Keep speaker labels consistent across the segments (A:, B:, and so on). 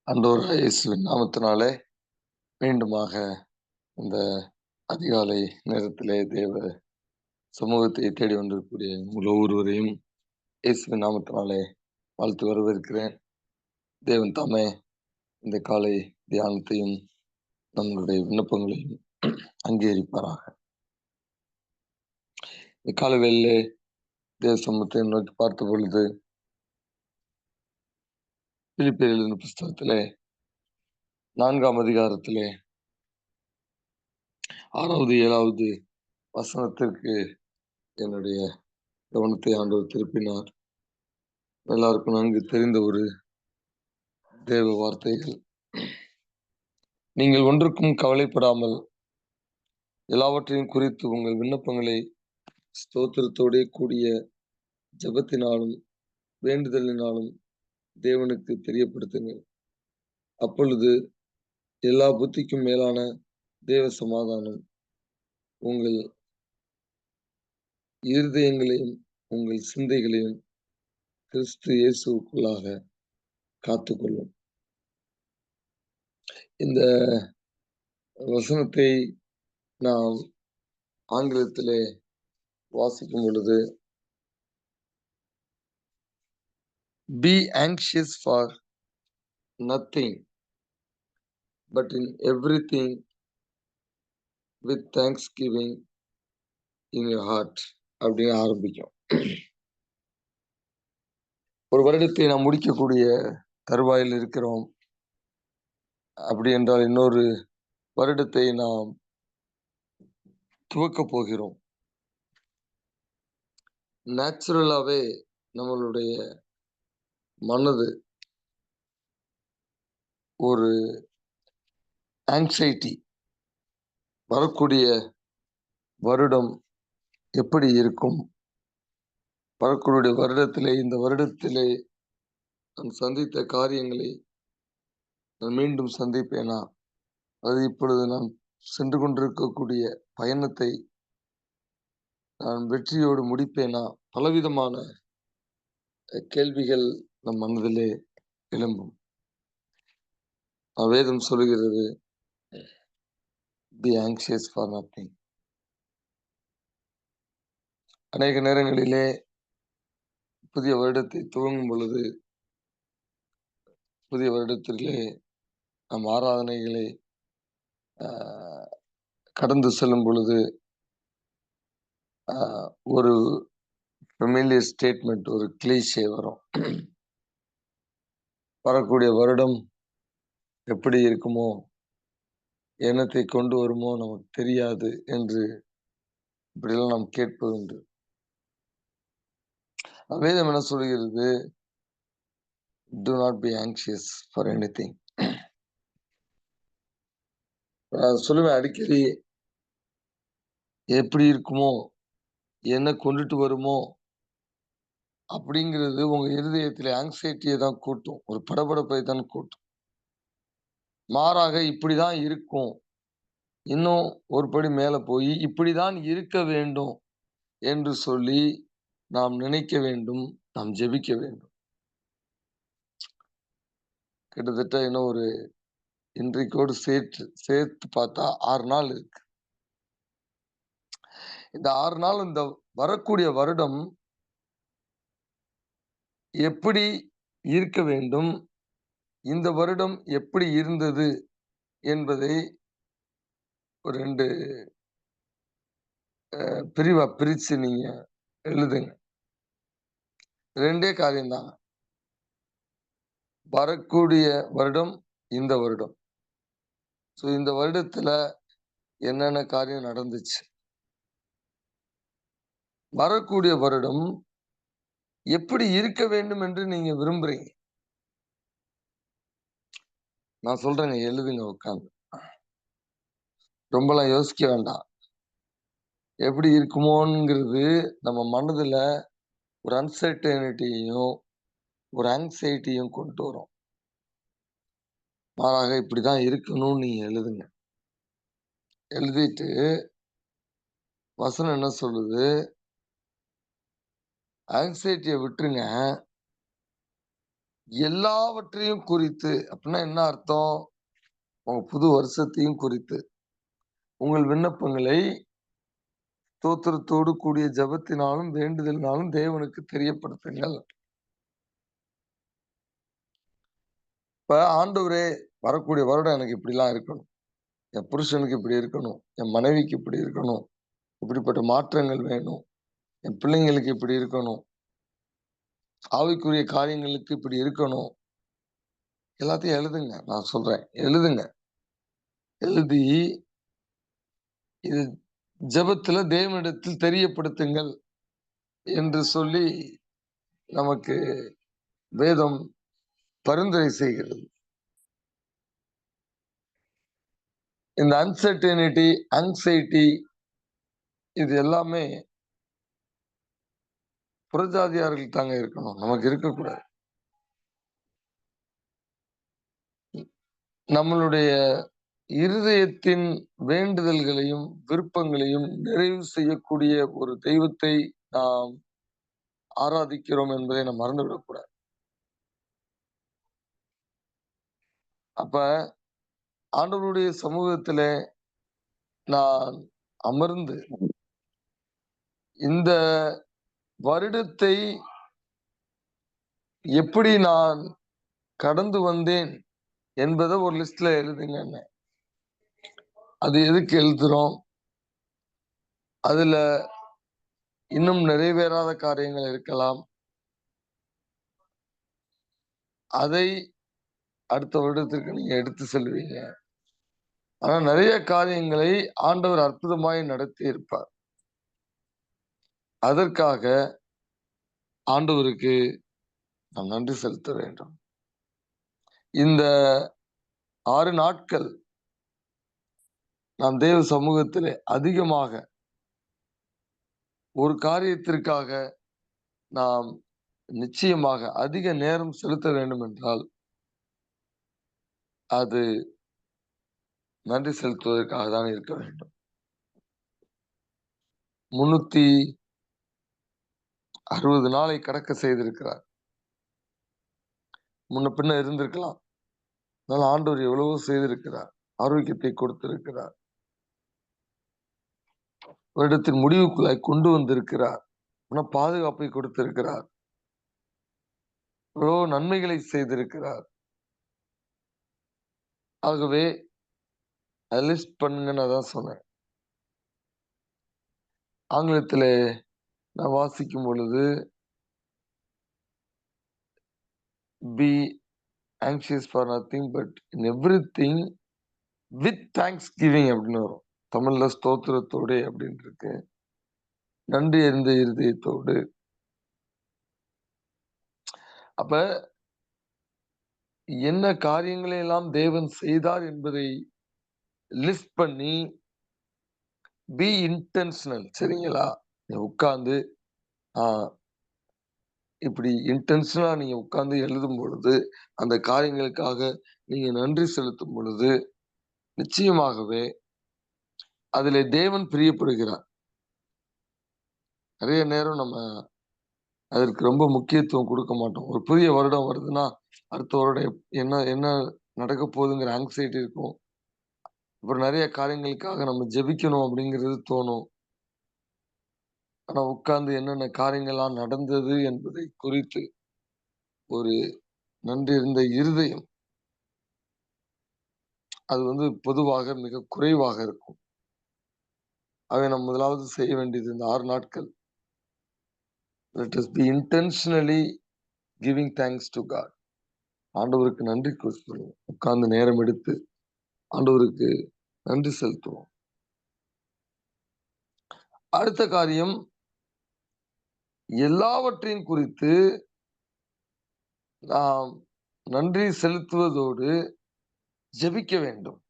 A: ஆண்டவராகிய இயேசுவின் நாமத்தினாலே மீண்டுமாக இந்த அதிகாலை நேரத்திலே தேவ சமூகத்தை தேடி வந்திருக்கக்கூடிய உங்கள் ஒவ்வொருவரையும் இயேசுவின் நாமத்தினாலே வாழ்த்து வரவேற்கிறேன். தேவன் தாமே இந்த காலை தியானத்தையும் நம்மளுடைய விண்ணப்பங்களையும் அங்கீகரிப்பாராக. இந்த காலை வேளையிலே தேவ சமூகத்தை நோக்கி பார்த்த பொழுது பிலிப்பியர் எழுதின புஸ்தகத்திலே 4ஆம் அதிகாரத்திலே 6வது 7வது வசனத்திற்கு என்னுடைய கவனத்தை ஆண்டவர் திருப்பினார். எல்லாருக்கும் நன்கு தெரிந்த ஒரு தேவ வார்த்தைகள். நீங்கள் ஒன்றுக்கும் கவலைப்படாமல் எல்லாவற்றையும் குறித்து உங்கள் விண்ணப்பங்களை ஸ்தோத்திரத்தோடே கூடிய ஜெபத்தினாலும் வேண்டுதலினாலும் தேவனுக்கு தெரியப்படுத்துங்கள். அப்பொழுது எல்லா புத்திக்கும் மேலான தேவ சமாதானம் உங்கள் இருதயங்களையும் உங்கள் சிந்தைகளையும் கிறிஸ்து இயேசுவுக்குள்ளாக காத்துக்கொள்ளும். இந்த வசனத்தை நாம் ஆங்கிலத்திலே வாசிக்கும் பொழுது, be anxious for nothing but in everything with thanksgiving in your heart அப்படின்னு ஆரம்பிக்கும். ஒரு வருடத்தை நாம் முடிக்கக்கூடிய தருவாயில் இருக்கிறோம். அப்படி என்றால் இன்னொரு வருடத்தை நாம் துவக்க போகிறோம். நேச்சுரலாவே நம்மளுடைய மனது ஒரு ஆங்ஸைட்டி, வரக்கூடிய வருடம் எப்படி இருக்கும், வரக்கூடிய வருடத்திலே இந்த வருடத்திலே நான் சந்தித்த காரியங்களை நான் மீண்டும் சந்திப்பேனா, அது இப்பொழுது நான் சென்று கொண்டிருக்கக்கூடிய பயணத்தை நான் வெற்றியோடு முடிப்பேனா, பலவிதமான கேள்விகள் நம் மனதிலே எழும்பும். வேதம் சொல்கிறது, be anxious for nothing. அநேக நேரங்களிலே புதிய வருடத்தை துவங்கும் பொழுது, புதிய வருடத்திலே நம் ஆராதனைகளை கடந்து செல்லும் பொழுது ஒரு ஃபெமிலியர் ஸ்டேட்மெண்ட், ஒரு கிளீஷே வரும். வரக்கூடிய வருடம் எப்படி இருக்குமோ, என்னத்தை கொண்டு வருமோ நமக்கு தெரியாது என்று இப்படியெல்லாம் நாம் கேட்பது உண்டு. வேதம் என்ன சொல்கிறது, do not be anxious for anything. நான் சொல்லுவேன் அடிக்கடி, எப்படி இருக்குமோ, என்ன கொண்டுட்டு வருமோ அப்படிங்கிறது உங்க இருதயத்திலே ஆங்ஸைட்டியை தான் கூட்டும், ஒரு படபடப்பை தான் கூட்டும். மாறாக இப்படிதான் இருக்கும், இன்னும் ஒரு படி மேல போய் இப்படிதான் இருக்க வேண்டும் என்று சொல்லி நாம் நினைக்க வேண்டும், நாம் ஜெபிக்க வேண்டும். கிட்டத்தட்ட இன்னும் ஒரு இன்றைக்கோடு சேர்த்து பார்த்தா 6 நாள் இருக்கு. இந்த 6 நாள் இந்த வரக்கூடிய வருடம் எப்படி இருக்க வேண்டும், இந்த வருடம் எப்படி இருந்தது என்பதை ஒரு 2 பிரிவா பிரிச்சு நீங்க எழுதுங்க. 2 காரியம்தான். வரக்கூடிய வருடம், இந்த வருடம். இந்த வருடத்துல என்னென்ன காரியம் நடந்துச்சு, வரக்கூடிய வருடம் எப்படி இருக்க வேண்டும் என்று நீங்க விரும்புறீங்க. நான் சொல்றேங்க, எழுதுங்க உட்காந்து. ரொம்பலாம் யோசிக்க வேண்டாம். எப்படி இருக்குமோங்கிறது நம்ம மனதுல ஒரு அன்சர்டனிட்டியையும் ஒரு ஆங்ஸைட்டியும் கொண்டு வரும். மாறாக இப்படிதான் இருக்கணும்னு நீங்க எழுதுங்க. எழுதிட்டு வசனம் என்ன சொல்லுது, ஆங்ஸைட்டியை விட்டுருங்க, எல்லாவற்றையும் குறித்து அப்படின்னா என்ன அர்த்தம்? உங்க புது வருஷத்தையும் குறித்து, உங்கள் விண்ணப்பங்களை ஸ்தோத்திரத்தோடு கூடிய ஜெபத்தினாலும், வேண்டுதலினாலும் தேவனுக்கு தெரியப்படுத்துங்கள். இப்ப ஆண்டவரே, வரக்கூடிய வருடம் எனக்கு இப்படிலாம் இருக்கணும். என் புருஷனுக்கு இப்படி இருக்கணும். என் மனைவிக்கு இப்படி இருக்கணும். இப்படிப்பட்ட மாற்றங்கள் வேணும். என் பிள்ளைங்களுக்கு இப்படி இருக்கணும். ஆவிக்குரிய காரியங்களுக்கு இப்படி இருக்கணும். எல்லாத்தையும் எழுதுங்க. நான் சொல்றேன். எழுதுங்க. எழுதி இது ஜெபத்துல தேவனிடத்தில் தெரியப்படுத்துங்கள் என்று சொல்லி நமக்கு வேதம் பரிந்துரை செய்கிறது. இந்த அன்சர்டனிட்டி, ஆங்ஸைட்டி இது எல்லாமே புறஜாதியார்கள் தாங்க இருக்கணும். நமக்கு இருக்கக்கூடாது. நம்மளுடைய இருதயத்தின் வேண்டுதல்களையும், விருப்பங்களையும் நிறைவு செய்யக்கூடிய ஒரு தெய்வத்தை நாம் ஆராதிக்கிறோம் என்பதை நாம் மறந்துவிடக்கூடாது. அப்ப ஆண்டவருடைய சமூகத்திலே நான் அமர்ந்து இந்த வருடத்தை எப்படி நான் கடந்து வந்தேன் என்பத ஒரு லிஸ்ட்ல எழுதுங்கன்னே. அது எதுக்கு எழுதுறோம்? அதுல இன்னும் நிறைவேறாத காரியங்கள் இருக்கலாம். அதை அடுத்த வருடத்திற்கு நீங்க எடுத்து செல்வீங்க. ஆனா நிறைய காரியங்களை ஆண்டவர் அற்புதமாய் நடத்தி இருப்பார். அதற்காக ஆண்டவருக்கு நாம் நன்றி செலுத்த வேண்டும். இந்த 6 நாட்கள் நாம் தேவ சமூகத்திலே அதிகமாக ஒரு காரியத்திற்காக நாம் நிச்சயமாக அதிக நேரம் செலுத்த வேண்டும் என்றால், அது நன்றி செலுத்துவதற்காக தான் இருக்க வேண்டும். 360 நாளை கடக்க செய்திருக்கிறார். முன்ன பின்ன இருந்திருக்கலாம். அதனால ஆண்டவர் எவ்வளவோ செய்திருக்கிறார். ஆரோக்கியத்தை கொடுத்திருக்கிறார். வருடத்தின் முடிவுக்குள்ளாய் கொண்டு வந்திருக்கிறார். பாதுகாப்பை கொடுத்திருக்கிறார். எவ்வளவோ நன்மைகளை செய்திருக்கிறார். ஆகவே லிஸ்ட் பண்ணுங்கன்னு அதான் சொன்னேன். ஆங்கிலத்திலே நான் வாசிக்கும் பொழுது be anxious for nothing but in everything with thanksgiving அப்படின்னு வரும். தமிழ்ல ஸ்தோத்திரத்தோடு அப்படின்னு இருக்கு. நன்றி அறிந்த இருதயத்தோடு. அப்ப என்ன காரியங்களை எல்லாம் தேவன் செய்தார் என்பதை லிஸ்ட் பண்ணி பி இன்டென்ஷனல். சரிங்களா? உட்கார்ந்து இப்படி இன்டென்ஷனா நீங்க உட்கார்ந்து எழுதும் பொழுது, அந்த காரியங்களுக்காக நீங்க நன்றி செலுத்தும் பொழுது, நிச்சயமாகவே அதிலே தேவன் பிரியப்படுகிறார். நிறைய நேரம் நம்ம அதற்கு ரொம்ப முக்கியத்துவம் கொடுக்க மாட்டோம். ஒரு புதிய வருடம் வருதுன்னா, அடுத்த வருடம் என்ன என்ன நடக்க போகுதுங்கிற ஆங்ஸைட்டி இருக்கும். அப்புறம் நிறைய காரியங்களுக்காக நம்ம ஜெபிக்கணும் அப்படிங்கிறது தோணும். ஆனா உட்கார்ந்து என்னென்ன காரியங்கள்லாம் நடந்தது என்பதை குறித்து ஒரு நன்றி இருந்த இருதயம் அது பொதுவாக மிக குறைவாக இருக்கும். ஆகவே நாம் முதலாவது செய்ய வேண்டியது இந்த 6 நாட்கள். Let us be intentionally giving thanks to God. ஆண்டவருக்கு நன்றி சொல்லுவோம். உட்கார்ந்து நேரம் எடுத்து ஆண்டவருக்கு நன்றி செலுத்துவோம். அடுத்த காரியம், எல்லாவற்றையும் குறித்து நாம் நன்றி செலுத்துவதோடு ஜெபிக்க வேண்டும்.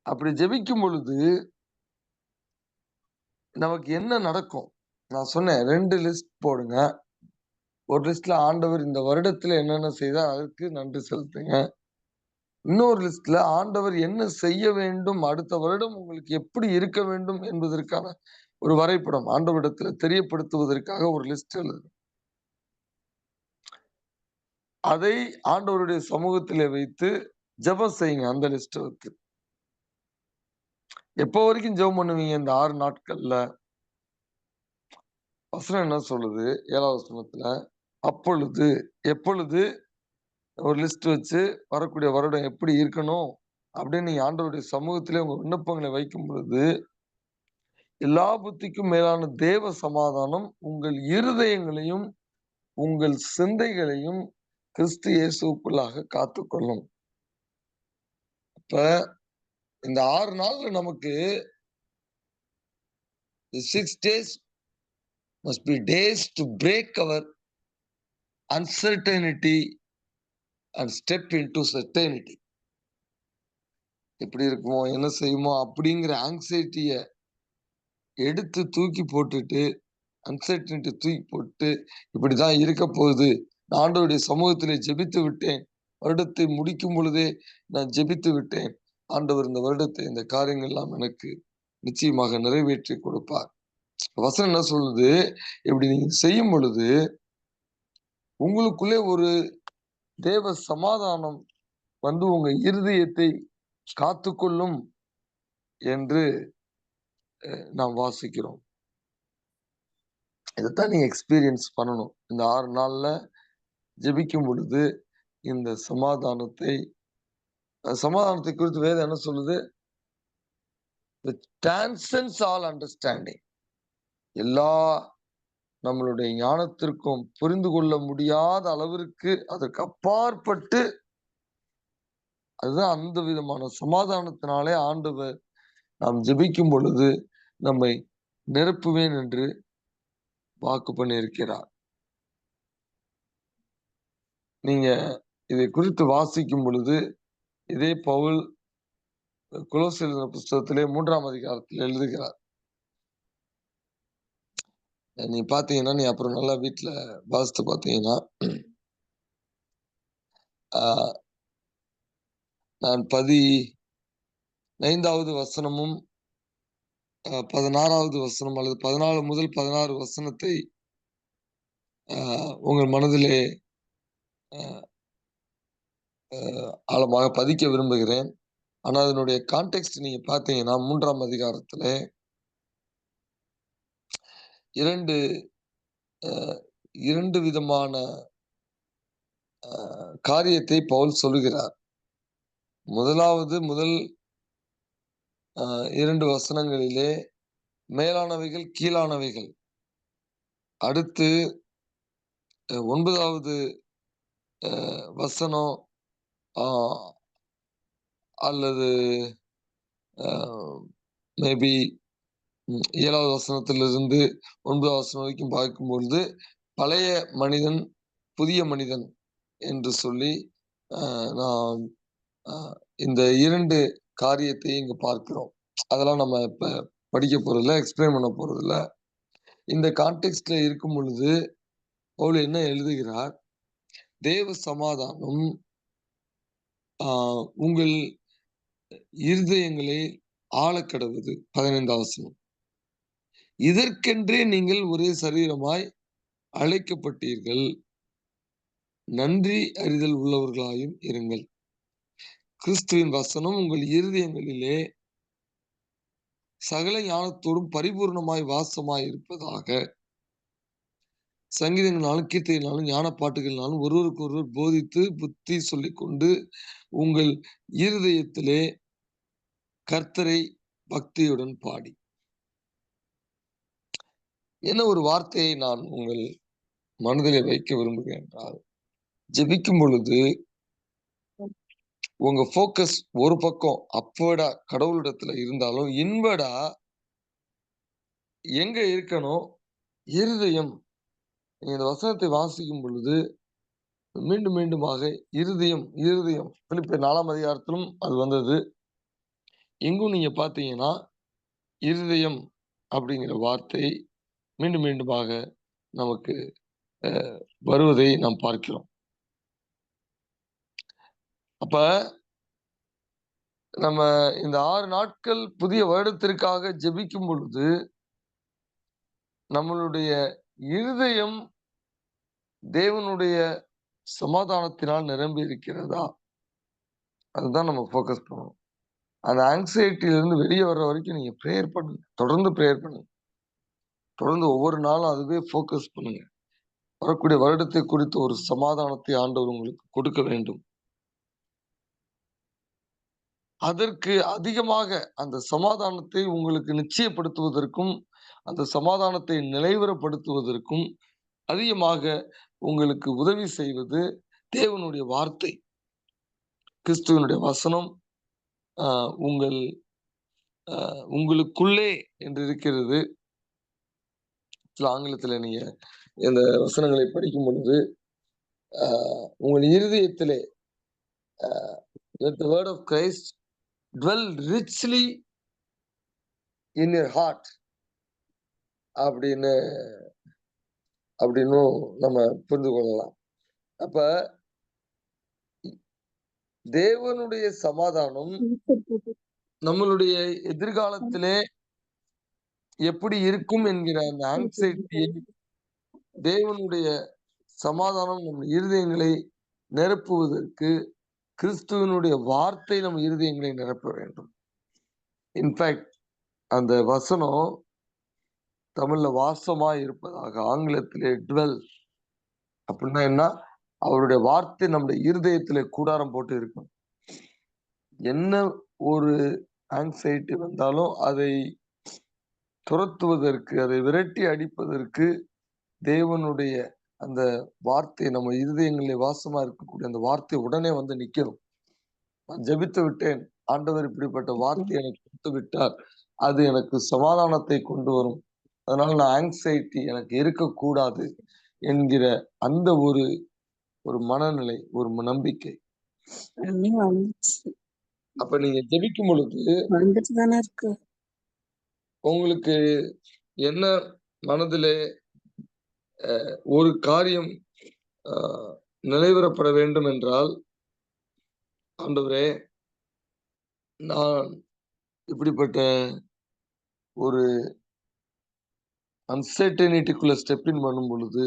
A: அப்படி ஜெபிக்கும் பொழுது நமக்கு என்ன நடக்கும்? நான் சொன்னேன் 2 லிஸ்ட் போடுங்க. ஒரு லிஸ்ட்ல ஆண்டவர் இந்த வருடத்துல என்னென்ன செய்தார் அதற்கு நன்றி செலுத்துங்க. இன்னொரு லிஸ்ட்ல ஆண்டவர் என்ன செய்ய வேண்டும், அடுத்த வருடம் உங்களுக்கு எப்படி இருக்க வேண்டும் என்பதற்கான ஒரு வரைபடம் ஆண்டவரிடத்துல தெரியப்படுத்துவதற்காக ஒரு லிஸ்ட் எழுதுங்க. அதை ஆண்டவருடைய சமூகத்திலே வைத்து ஜெபம் செய்யுங்க. அந்த லிஸ்ட் வைத்து. எப்போ வரைக்கும் ஜெபம் பண்ணுவீங்க இந்த 6 நாட்கள்ல? வசனம் என்ன சொல்லுது? 7வது வசனத்துல, அப்பொழுது, எப்பொழுது ஒரு லிஸ்ட் வச்சு வரக்கூடிய வருடம் எப்படி இருக்கணும் அப்படின்னு நீங்க ஆண்டவருடைய சமூகத்திலே உங்க விண்ணப்பங்களை வைக்கும் பொழுது, எல்லா புத்திக்கும் மேலான தேவ சமாதானம் உங்கள் இருதயங்களையும், உங்கள் சிந்தைகளையும் கிறிஸ்து இயேசுவுக்குள்ளாக காத்துக்கொள்ளும். அப்ப இந்த 6 நாள்ல நமக்கு 6 days must be days to break our uncertainty and step into certainty. எப்படி இருக்குமோ, என்ன செய்யுமோ அப்படிங்கிற ஆங்ஸைட்டிய எடுத்து தூக்கி போட்டுட்டு, அன்சர்டனிட்டி தூக்கி போட்டு, இப்படிதான் இருக்க போகுது. நான் ஆண்டவருடைய சமூகத்திலே ஜெபித்து விட்டேன். வருடத்தை முடிக்கும் பொழுதே நான் ஜெபித்து விட்டேன். ஆண்டவர் இந்த வருடத்தை இந்த காரியங்கள் எல்லாம் எனக்கு நிச்சயமாக நிறைவேற்றி கொடுப்பார். வசனம் என்ன சொல்லுது? இப்படி நீங்க செய்யும் பொழுது, உங்களுக்குள்ளே ஒரு தேவ சமாதானம் வந்து உங்க இருதயத்தை காத்துக்கொள்ளும் என்று நாம் வாசிக்கிறோம். இதைத்தான் நீங்க எக்ஸ்பீரியன்ஸ் பண்ணணும். இந்த 6 நாள்ல ஜெபிக்கும் பொழுது இந்த சமாதானத்தை குறித்து வேதம் என்ன சொல்லுது? transcends all understanding. எல்லா நம்மளுடைய ஞானத்திற்கும் புரிந்து கொள்ள முடியாத அளவிற்கு அதற்கு அப்பாற்பட்டு, அதுதான் அந்த விதமான சமாதானத்தினாலே ஆண்டவர் நாம் ஜெபிக்கும் பொழுது நம்மை நிரப்புவேன் என்று வாக்கு பண்ணியிருக்கிறார். நீங்க இதை குறித்து வாசிக்கும் பொழுது, இதே பவுல் கொலோசியர் எழுதின புஸ்தகத்திலே 3ஆம் அதிகாரத்தில் எழுதுகிறார். நீ பாத்தீங்கன்னா, நீ அப்புறம் நல்லா வீட்டுல வாசித்து பாத்தீங்கன்னா, நான் 15வது வசனமும் 16வது வசனம் அல்லது 14 முதல் 16 வசனத்தை உங்கள் மனதிலே ஆழமாக பதிக்க விரும்புகிறேன். ஆனா அதனுடைய கான்டெக்ஸ்ட் நீங்க பாத்தீங்கன்னா 3ஆம் அதிகாரத்துல இரண்டு விதமான காரியத்தை பவுல் சொல்லுகிறார். முதல் 2 வசனங்களிலே மேலானவைகள், கீழானவைகள். அடுத்து 9வது வசனம் அல்லது மேபி 7வது வசனத்திலிருந்து 9வது வசனம் வரைக்கும் பார்க்கும்பொழுது பழைய மனிதன், புதிய மனிதன் என்று சொல்லி நாம் இந்த 2 காரியத்தை இங்க பார்க்கிறோம். அதெல்லாம் நம்ம இப்ப படிக்க போறதில்ல, எக்ஸ்பிளைன் பண்ண போறதில்ல. இந்த கான்டெக்ஸ்ட்ல இருக்கும் பொழுது பவுல் என்ன எழுதுகிறார்? தேவ சமாதானம் உங்கள் இருதயங்களை ஆளக்கடவுது. 15வது வசனம். இதற்கென்றே நீங்கள் ஒரே சரீரமாய் அழைக்கப்பட்டீர்கள், நன்றி அறிதல் உள்ளவர்களாயும் இருங்கள். கிறிஸ்துவின் வசனம் உங்கள் இருதயங்களிலே சகல ஞானத்தோடும் பரிபூர்ணமாய் வாசமாய் இருப்பதாக. சங்கீதங்களாலும் கீர்த்தனைகளாலும் ஞான பாட்டுகளினாலும் ஒருவருக்கு ஒருவர் போதித்து புத்தி சொல்லிக் கொண்டு உங்கள் இருதயத்திலே கர்த்தரை பக்தியுடன் பாடி. என்ன ஒரு வார்த்தையை நான் உங்கள் மனதிலே வைக்க விரும்புகிறேன் என்றால், ஜெபிக்கும் பொழுது உங்க போக்கஸ் ஒரு பக்கம் அப்வர்டா கடவுளிடத்துல இருந்தாலும், இன்வர்டா எங்க இருக்கணும்? இருதயம். இந்த வசனத்தை வாசிக்கும் பொழுது மீண்டும் மீண்டுமாக இருதயம் பிலிப்பியர் 4ஆம் அதிகாரத்திலும் அது வந்தது. எங்கும் நீங்க பாத்தீங்கன்னா இருதயம் அப்படிங்கிற வார்த்தை மீண்டும் மீண்டுமாக நமக்கு வருவதை நாம் பார்க்கிறோம். அப்ப நம்ம இந்த 6 நாட்கள் புதிய வருடத்திற்காக ஜெபிக்கும் பொழுது நம்மளுடைய இருதயம் தேவனுடைய சமாதானத்தினால் நிரம்பி இருக்கிறதா? அதுதான் நம்ம ஃபோக்கஸ் பண்ணணும். அந்த ஆங்ஸைட்டியிலிருந்து வெளிய வர்ற வரைக்கும் நீங்க பிரேயர் பண்ணுங்க. தொடர்ந்து பிரேயர் பண்ணுங்க. தொடர்ந்து ஒவ்வொரு நாளும் அதுவே ஃபோக்கஸ் பண்ணுங்க. வரக்கூடிய வருடத்தை குறித்து ஒரு சமாதானத்தை ஆண்டவர் உங்களுக்கு கொடுக்க வேண்டும். அதற்கு அதிகமாக அந்த சமாதானத்தை உங்களுக்கு நிச்சயப்படுத்துவதற்கும், அந்த சமாதானத்தை நிலைவரப்படுத்துவதற்கும் அதிகமாக உங்களுக்கு உதவி செய்வது தேவனுடைய வார்த்தை. கிறிஸ்துவனுடைய வசனம் உங்கள் உங்களுக்குள்ளே என்று இருக்கிறது. சில ஆங்கிலத்தில நீங்க இந்த வசனங்களை படிக்கும் பொழுது, உங்கள் இருதயத்திலே let the word of Christ dwell richly in your heart அப்படின்னு அப்படின்னும் நம்ம புரிந்து கொள்ளலாம். அப்ப தேவனுடைய சமாதானம் நம்மளுடைய எதிர்காலத்திலே எப்படி இருக்கும் என்கிற அந்த ஆங்ஸைட்டியை தேவனுடைய சமாதானம் நம் இருதயங்களை நிரப்புவதற்கு கிறிஸ்துவனுடைய வார்த்தை நம் இருதயங்களை நிரப்ப வேண்டும். இன்ஃபேக்ட் அந்த வசனம் தமிழ்ல வாசமாய் இருப்பதாக, ஆங்கிலத்திலே டுவெல் அப்படின்னா என்ன? அவருடைய வார்த்தை நம்முடைய இருதயத்திலே கூடாரம் போட்டு இருக்கும். என்ன ஒரு ஆங்ஸைட்டி வந்தாலும் அதை துரத்துவதற்கு, அதை விரட்டி அடிப்பதற்கு தேவனுடைய அந்த வார்த்தை நம்ம இருதயங்களிலே வாசமா இருக்கக்கூடிய அந்த வார்த்தை உடனே வந்து நிக்கணும். நான் ஜெபித்து விட்டேன், ஆண்டவர் இப்படிப்பட்ட வார்த்தை எனக்கு கொடுத்து விட்டார், அது எனக்கு சமாதானத்தை கொண்டு வரும், அதனால நான் ஆங்ஸைட்டி எனக்கு இருக்கக்கூடாது என்கிற அந்த ஒரு மனநிலை, ஒரு நம்பிக்கை. அப்ப நீங்க ஜெபிக்கும் பொழுது உங்களுக்கு என்ன மனதிலே ஒரு காரியம் நிலைவரப்பட வேண்டும் என்றால், ஆண்டவரே நான் இப்படிப்பட்ட ஒரு அன்சர்டனிட்டிக்குள்ள ஸ்டெப் இன் பண்ணும் பொழுது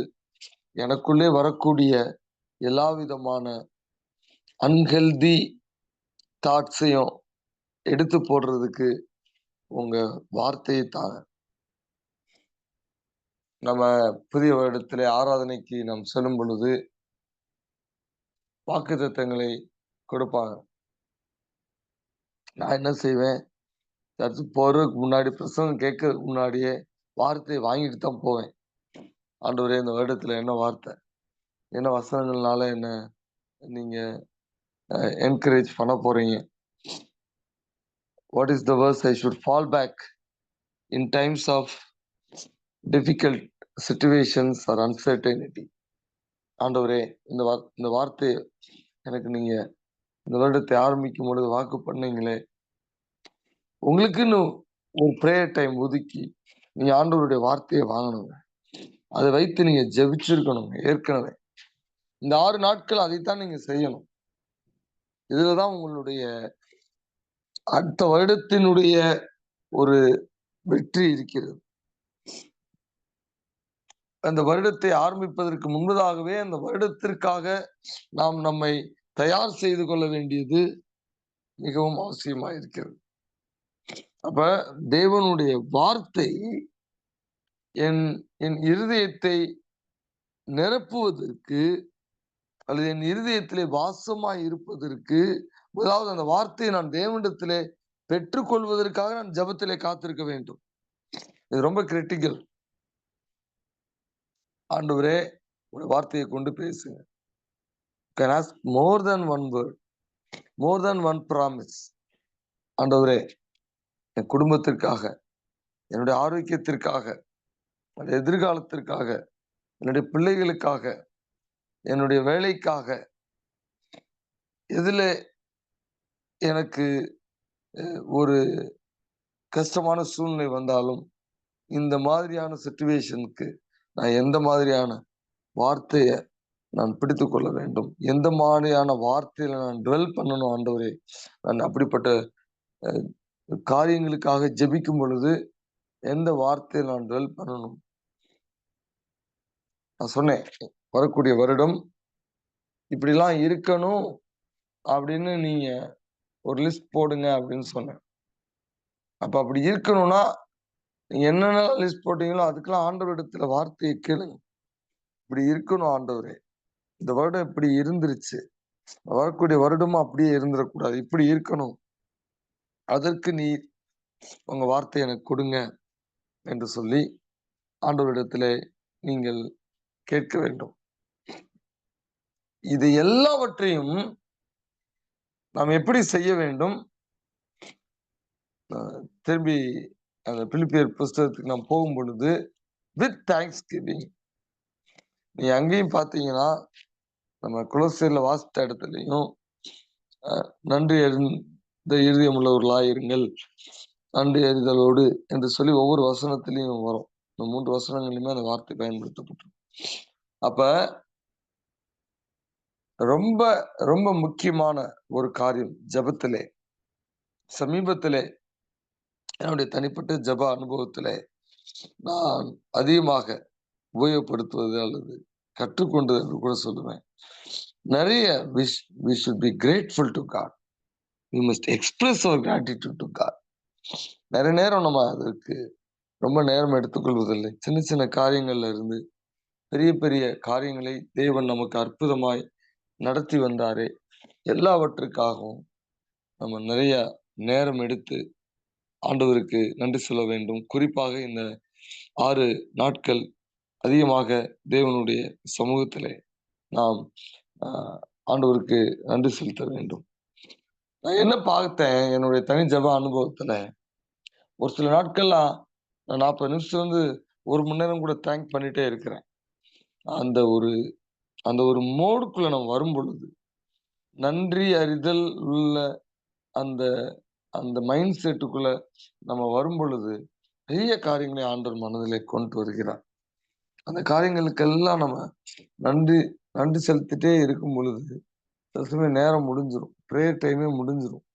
A: எனக்குள்ளே வரக்கூடிய எல்லா விதமான அன்ஹெல்தி தாட்ஸையும் எடுத்து போடுறதுக்கு உங்க வார்த்தையை தாங்க. நம்ம புதிய வருடத்திலே ஆராதனைக்கு நாம் செல்லும் பொழுது வாக்குத்தத்தங்களை கொடுப்பாங்க. நான் என்ன செய்வேன், சர்ச்சு போறதுக்கு முன்னாடி, பிரசங்கம் கேட்கறதுக்கு முன்னாடியே வார்த்தையை வாங்கிட்டு தான் போவேன். ஆண்டவரே இந்த வருடத்துல என்ன வார்த்தை, என்ன வசனங்கள்னால என்ன நீங்க என்கரேஜ் பண்ண போறீங்க, what is the verse I should fall back in times of difficult situations or uncertainty. ஆண்டவரே இந்த வார்த்தை எனக்கு நீங்க இந்த வருடத்தை ஆரம்பிக்கும் பொழுது வாக்கு பண்ணீங்களே, உங்களுக்குன்னு ஒரு பிரேயர் டைம் ஒதுக்கி நீங்க ஆண்டவருடைய வார்த்தையை வாங்கணுங்க. அதை வைத்து நீங்க ஜெபிச்சிருக்கணுங்க. ஏற்கனவே இந்த 6 நாட்கள் அதைத்தான் நீங்க செய்யணும். இதுலதான் உங்களுடைய அடுத்த வருடத்தினுடைய ஒரு வெற்றி இருக்கிறது. அந்த வருடத்தை ஆரம்பிப்பதற்கு முன்பதாகவே அந்த வருடத்திற்காக நாம் நம்மை தயார் செய்து கொள்ள வேண்டியது மிகவும் அவசியமா இருக்கிறது. அப்ப தேவனுடைய வார்த்தை என் இருதயத்தை நிரப்புவதற்கு அல்லது என் இருதயத்திலே வாசமாய் இருப்பதற்கு, முதலாவது அந்த வார்த்தையை நான் தேவனிடத்திலே பெற்றுக்கொள்வதற்காக நான் ஜெபத்திலே காத்திருக்க வேண்டும். இது ரொம்ப கிரிட்டிக்கல். ஆண்டவரே உங்க வார்த்தையை கொண்டு பேசுங்க. Can ask more than one word, more than one promise. ஆண்டவரே என் குடும்பத்திற்காக, என்னுடைய ஆரோக்கியத்திற்காக, என்னுடைய எதிர்காலத்திற்காக, என்னுடைய பிள்ளைகளுக்காக, என்னுடைய வேலைக்காக, எதுல எனக்கு ஒரு கஷ்டமான சூழ்நிலை வந்தாலும் இந்த மாதிரியான சிச்சுவேஷனுக்கு நான் எந்த மாதிரியான வார்த்தையை நான் பிடித்துக் கொள்ள வேண்டும், எந்த மாதிரியான வார்த்தையில நான் டுவெல் பண்ணணும் ஆண்டவரே, நான் அப்படிப்பட்ட காரியங்களுக்காக ஜெபிக்கும் பொழுது எந்த வார்த்தையை நான் டுவெல் பண்ணணும். நான் சொன்னேன், வரக்கூடிய வருடம் இப்படிலாம் இருக்கணும் அப்படின்னு நீங்க ஒரு லிஸ்ட் போடுங்க அப்படின்னு சொன்னேன். அப்ப அப்படி இருக்கணும்னா, நீங்க என்னென்னலாம் லிஸ்ட் போட்டீங்களோ அதுக்கெல்லாம் ஆண்டவரிடத்துல வார்த்தைய கேளுங்க. இப்படி இருக்கணும் ஆண்டவரே. இந்த வருடம் இப்படி இருந்துருச்சு. வரக்கூடிய வருடமும் அப்படியே இருந்துறக்கூடாது. இப்படி இருக்கணும். அதற்கு நீர் உங்க வார்த்தைய எனக்கு கொடுங்க என்று சொல்லி ஆண்டவரிடத்திலே நீங்கள் கேட்க வேண்டும். இது எல்லாவற்றையும் நாம் எப்படி செய்ய வேண்டும்? திரும்பி அந்த பிலிப்பியர் புஸ்தகத்துக்கு நாம் போகும்பொழுது, வித் தேங்க்ஸ்கிவிங். நீங்க அங்கேயும் பார்த்தீங்கன்னா, நம்ம கொலோசியர்ல வாசித்த இடத்துலயும், நன்றி அறிந்த இருதயம் உள்ளவர்களாய் இருங்கள். நன்றி அறிதலோடு என்று சொல்லி ஒவ்வொரு வசனத்திலையும் வரும். இந்த 3 வசனங்களிலுமே அந்த வார்த்தை பயன்படுத்தப்பட்டிருக்கும். அப்ப ரொம்ப ரொம்ப முக்கியமான ஒரு காரியம் ஜெபத்திலே, சமீபத்திலே என்னுடைய தனிப்பட்ட ஜெப அனுபவத்திலே நான் அதிகமாக உபயோகப்படுத்துவது அல்லது கற்றுக்கொண்டது என்று கூட சொல்லுவேன். நிறைய we should be grateful to God. We must express our gratitude to God. நிறைய நேரம் நம்ம அதற்கு ரொம்ப நேரம் எடுத்துக்கொள்வதில்லை. சின்ன சின்ன காரியங்கள்ல இருந்து பெரிய பெரிய காரியங்களை தேவன் நமக்கு அற்புதமாய் நடத்தி வந்தாரே, எல்லாவற்றுக்காகவும் நம்ம நிறைய நேரம் எடுத்து ஆண்டவருக்கு நன்றி சொல்ல வேண்டும். குறிப்பாக இந்த 6 நாட்கள் அதிகமாக தேவனுடைய சமூகத்திலே நாம் ஆண்டவருக்கு நன்றி செலுத்த வேண்டும். நான் என்ன பார்த்தேன் என்னுடைய தனி ஜெப அனுபவத்துல, ஒரு சில நாட்கள்லாம் நான் 40 நிமிஷம் வந்து 1 மணி நேரம் கூட தேங்க் பண்ணிட்டே இருக்கிறேன். அந்த ஒரு அந்த ஒரு மோடுக்குள்ள நம்ம வரும்பொழுது, நன்றி அறிதல் உள்ள அந்த அந்த மைண்ட் செட்டுக்குள்ள நம்ம வரும்பொழுது, பெரிய காரியங்களை ஆண்டவர் மனதிலே கொண்டு வருகிறார். அந்த காரியங்களுக்கெல்லாம் நம்ம நன்றி நன்றி செலுத்திட்டே இருக்கும் பொழுது, சில சமயம் நேரம் முடிஞ்சிரும். பிரேயர் டைமே முடிஞ்சிரும்.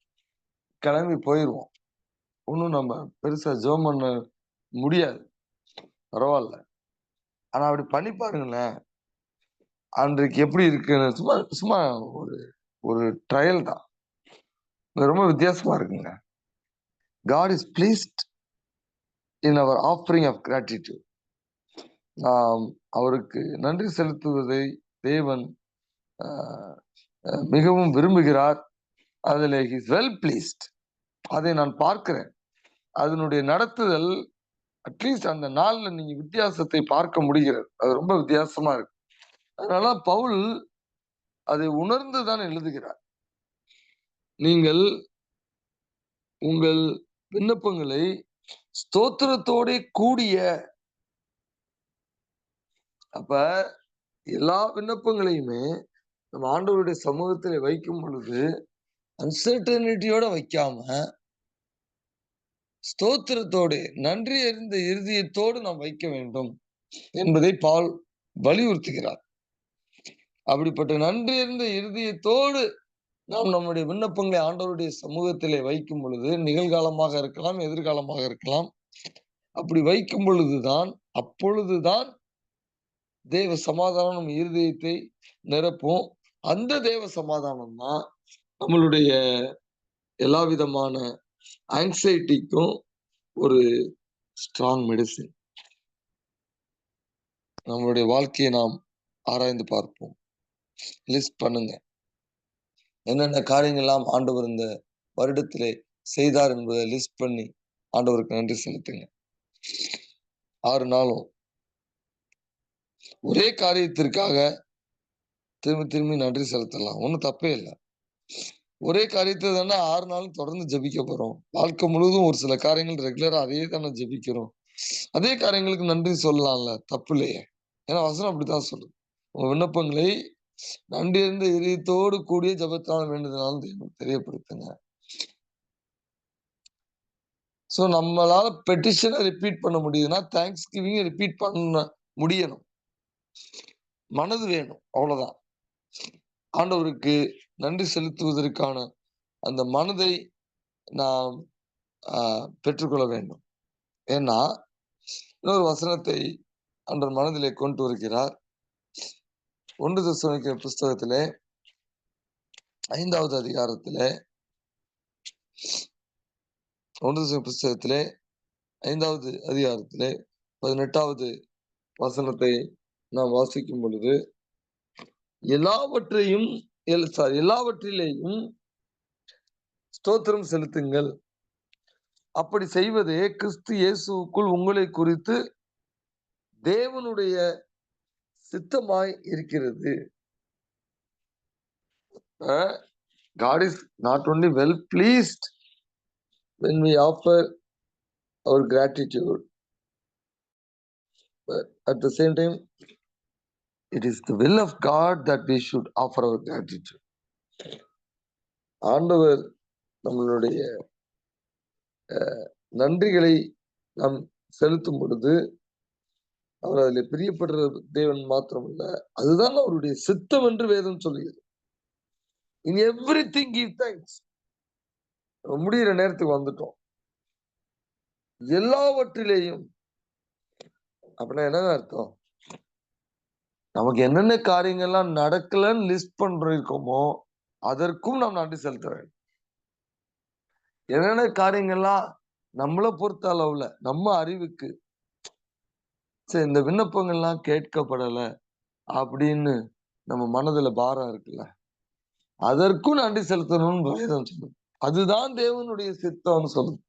A: கிளம்பி போயிருவோம். ஒண்ணும் நம்ம பெருசா ஜெபம் பண்ண முடியாது. பரவால்ல. ஆனா அப்படி பண்ணி பாருங்களேன். அன்றைக்கு எப்படி இருக்குன்னு சும்மா சும்மா ஒரு ஒரு ட்ரையல் தான். இது ரொம்ப வித்தியாசமா இருக்குங்க. God is pleased in our offering of gratitude. நாம் அவருக்கு நன்றி செலுத்துவதை தேவன் அ மிகவும் விரும்புகிறார். அதிலே he is well pleased. அதை நான் பார்க்கிறேன். அதனுடைய நடத்துதல் அட்லீஸ்ட் அந்த நாள்ல நீங்க வித்தியாசத்தை பார்க்க முடிகிறது. அது ரொம்ப வித்தியாசமா இருக்கு. அதனால பவுல் அதை உணர்ந்துதான் எழுதுகிறார். நீங்கள் உங்கள் விண்ணப்பங்களை ஸ்தோத்திரத்தோடே கூடிய, அப்ப எல்லா விண்ணப்பங்களையுமே நம்ம ஆண்டவருடைய சமூகத்திலே வைக்கும் பொழுது அன்சர்டனிட்டியோட வைக்காம ஸ்தோத்திரத்தோடு நன்றி அறிந்த இருதயத்தோடு நாம் வைக்க வேண்டும் என்பதை பவுல் வலியுறுத்துகிறார். அப்படிப்பட்ட நன்றி அறிந்த இருதயத்தோடு நாம் நம்முடைய விண்ணப்பங்களை ஆண்டவருடைய சமூகத்திலே வைக்கும் பொழுது, நிகழ்காலமாக இருக்கலாம், எதிர்காலமாக இருக்கலாம். அப்படி வைக்கும் பொழுதுதான், அப்பொழுதுதான் தேவ சமாதானம் நம் இருதயத்தை நிரப்பும். அந்த தேவ சமாதானம் தான் நம்மளுடைய எல்லா விதமான ஆங்ஸைட்டிக்கும் ஒரு ஸ்ட்ராங் மெடிசின். நம்மளுடைய வாழ்க்கையை நாம் ஆராய்ந்து பார்ப்போம். லிஸ்ட் பண்ணுங்க. என்னென்ன காரியங்கள்லாம் ஆண்டவர் இந்த வருடத்திலே செய்தார் என்பதை லிஸ்ட் பண்ணி ஆண்டவருக்கு நன்றி செலுத்துங்க. 6 நாளும் ஒரே காரியத்திற்காக திரும்பி திரும்பி நன்றி செலுத்தலாம். ஒண்ணும் தப்பே இல்ல. ஒரே காரியத்தை தானே 6 நாளும் தொடர்ந்து ஜெபிக்க போறோம். வாழ்க்கை முழுவதும் ஒரு சில காரியங்கள் ரெகுலரா அதையே தானே ஜெபிக்கிறோம். அதே காரியங்களுக்கு நன்றி சொல்லலாம்ல, தப்பு இல்லையே. ஏன்னா வசனம் அப்படித்தான் சொல்லுது. உங்க விண்ணப்பங்களை நன்றி இருந்த இதயத்தோடு கூடிய ஜெபத்தால் வேண்டுதலாலும் தெரியப்படுத்துங்க. சோ நம்மளால பெட்டிஷனை ரிப்பீட் பண்ண முடியுதுன்னா தேங்க்ஸ் கிவிங் ரிப்பீட் பண்ண முடியணும். மனது வேணும், அவ்வளவுதான். ஆண்டவருக்கு நன்றி செலுத்துவதற்கான அந்த மனதை நாம் பெற்றுக்கொள்ள வேண்டும். ஏன்னா இன்னொரு வசனத்தை ஆண்டவர் மனதிலே கொண்டு வருகிறார். 1 தெசலோனிக்கேயர் புஸ்தகத்திலே 5வது அதிகாரத்திலே 1 தெசலோனிக்கேயர் புஸ்தகத்திலே 5வது அதிகாரத்திலே 18வது வசனத்தை நாம் வாசிக்கும் பொழுது, எல்லாவற்றிலேயும் ஸ்தோத்திரம் செலுத்துங்கள், அப்படி செய்வதே கிறிஸ்து இயேசுவுக்குள் உங்களை குறித்து தேவனுடைய சித்தமாய் இருக்கிறது. God is not only well pleased when we offer our gratitude, but at the same time, it is the will of God that we should offer our gratitude. ஆண்டவர் நம்மளுடைய நன்றிகளை நாம் செலுத்தும் பொழுது அவர் அதில் பிரியப்படுற தேவன் மாத்திரமல்ல, அதுதான் அவருடைய சித்தம் என்று வேதம் சொல்லுகிறது. In everything give thanks. முடிகிற நேரத்துக்கு வந்துட்டோம். எல்லாவற்றிலேயும் அப்படின்னா என்ன அர்த்தம்? நமக்கு என்னென்ன காரியங்கள்லாம் நடக்கலன்னு லிஸ்ட் பண்றோமோ அதற்கும் நாம் நன்றி செலுத்த வேண்டும். என்னென்ன காரியங்கள்லாம் நம்மளை பொறுத்த அளவுல நம்ம அறிவுக்கு சரி இந்த விண்ணப்பங்கள்லாம் கேட்கப்படல அப்படின்னு நம்ம மனதுல பாரம் இருக்குல்ல, அதற்கும் நன்றி செலுத்தணும்னு வேதம் சொல்லுது. அதுதான் தேவனுடைய சித்தம்னு சொல்லுது.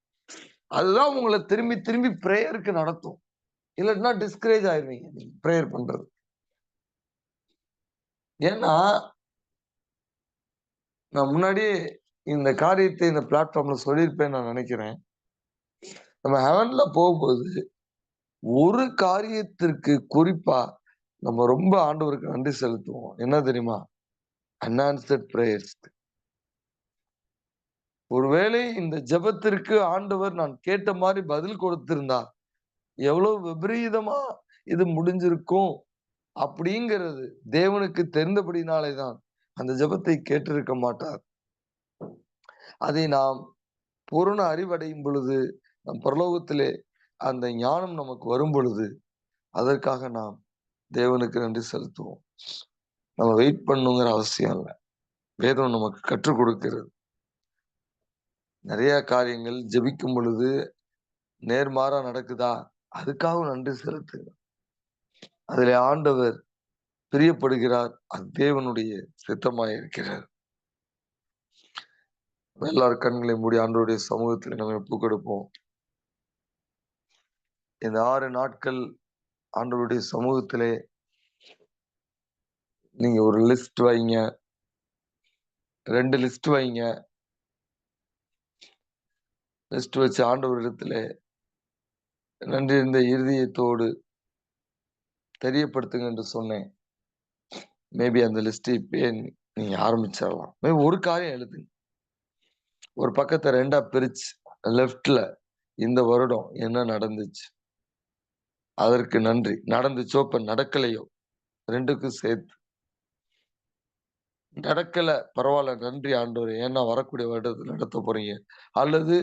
A: அதுதான் உங்களை திரும்பி திரும்பி பிரேயருக்கு நடத்தும். இல்லைன்னா டிஸ்கரேஜ் ஆயிருவீங்க நீங்க பிரேயர் பண்றது. ஏன்னா நான் முன்னாடியே இந்த காரியத்தை இந்த பிளாட்ஃபார்ம்ல சொல்லியிருப்பேன்னு நான் நினைக்கிறேன். நம்ம ஹெவன்ல போகும்போது ஒரு காரியத்திற்கு குறிப்பா நம்ம ரொம்ப ஆண்டவருக்கு நன்றி செலுத்துவோம். என்ன தெரியுமா? Unanswered prayers. ஒருவேளை இந்த ஜெபத்திற்கு ஆண்டவர் நான் கேட்ட மாதிரி பதில் கொடுத்திருந்தா எவ்வளவு விபரீதமா இது முடிஞ்சிருக்கும் அப்படிங்கிறது தேவனுக்கு தெரிந்தபடினாலேதான் அந்த ஜெபத்தை கேட்டிருக்க மாட்டார். அதை நாம் பூரண அறிவடையும் பொழுது, நம் பரலோகத்திலே அந்த ஞானம் நமக்கு வரும் பொழுது அதற்காக நாம் தேவனுக்கு நன்றி செலுத்துவோம். நம்ம வெயிட் பண்ணுங்கிற அவசியம் இல்லை. வேதம் நமக்கு கற்றுக் கொடுக்கிறது. நிறைய காரியங்கள் ஜெபிக்கும் பொழுது நேர்மாறா நடக்குதா, அதுக்காக நன்றி செலுத்துங்க. அதில் ஆண்டவர் பிரியப்படுகிறார். அது தேவனுடைய சித்தமாய் இருக்கிறார். எல்லாரும் கண்களை மூடி ஆண்டவருடைய சமூகத்தில் நம்ம ஒப்பு கொடுப்போம். இந்த 6 நாட்கள் ஆண்டவருடைய சமூகத்திலே நீங்க ஒரு லிஸ்ட் வைங்க, 2 லிஸ்ட் வைங்க. லிஸ்ட் வச்சு ஆண்டவரிடத்திலே நன்றி இருந்த இருதயத்தோடு தெரியப்படுத்துங்க என்று சொன்னேன். மேபி அந்த லிஸ்ட் இப்பயே நீங்க ஆரம்பிச்சிடலாம். மேபி ஒரு காரியம் எழுதுங்க. ஒரு பக்கத்தை 2ஆ பிரிச்சு லெஃப்ட்ல இந்த வருடம் என்ன நடந்துச்சு, அதற்கு நன்றி. நடந்துச்சோ இப்ப நடக்கலையோ 2க்கும் சேர்த்து. நடக்கல பரவாயில்ல, நன்றி ஆண்டவரே, ஏன்னா வரக்கூடிய வருடத்தில் நடத்த போறீங்க. அல்லது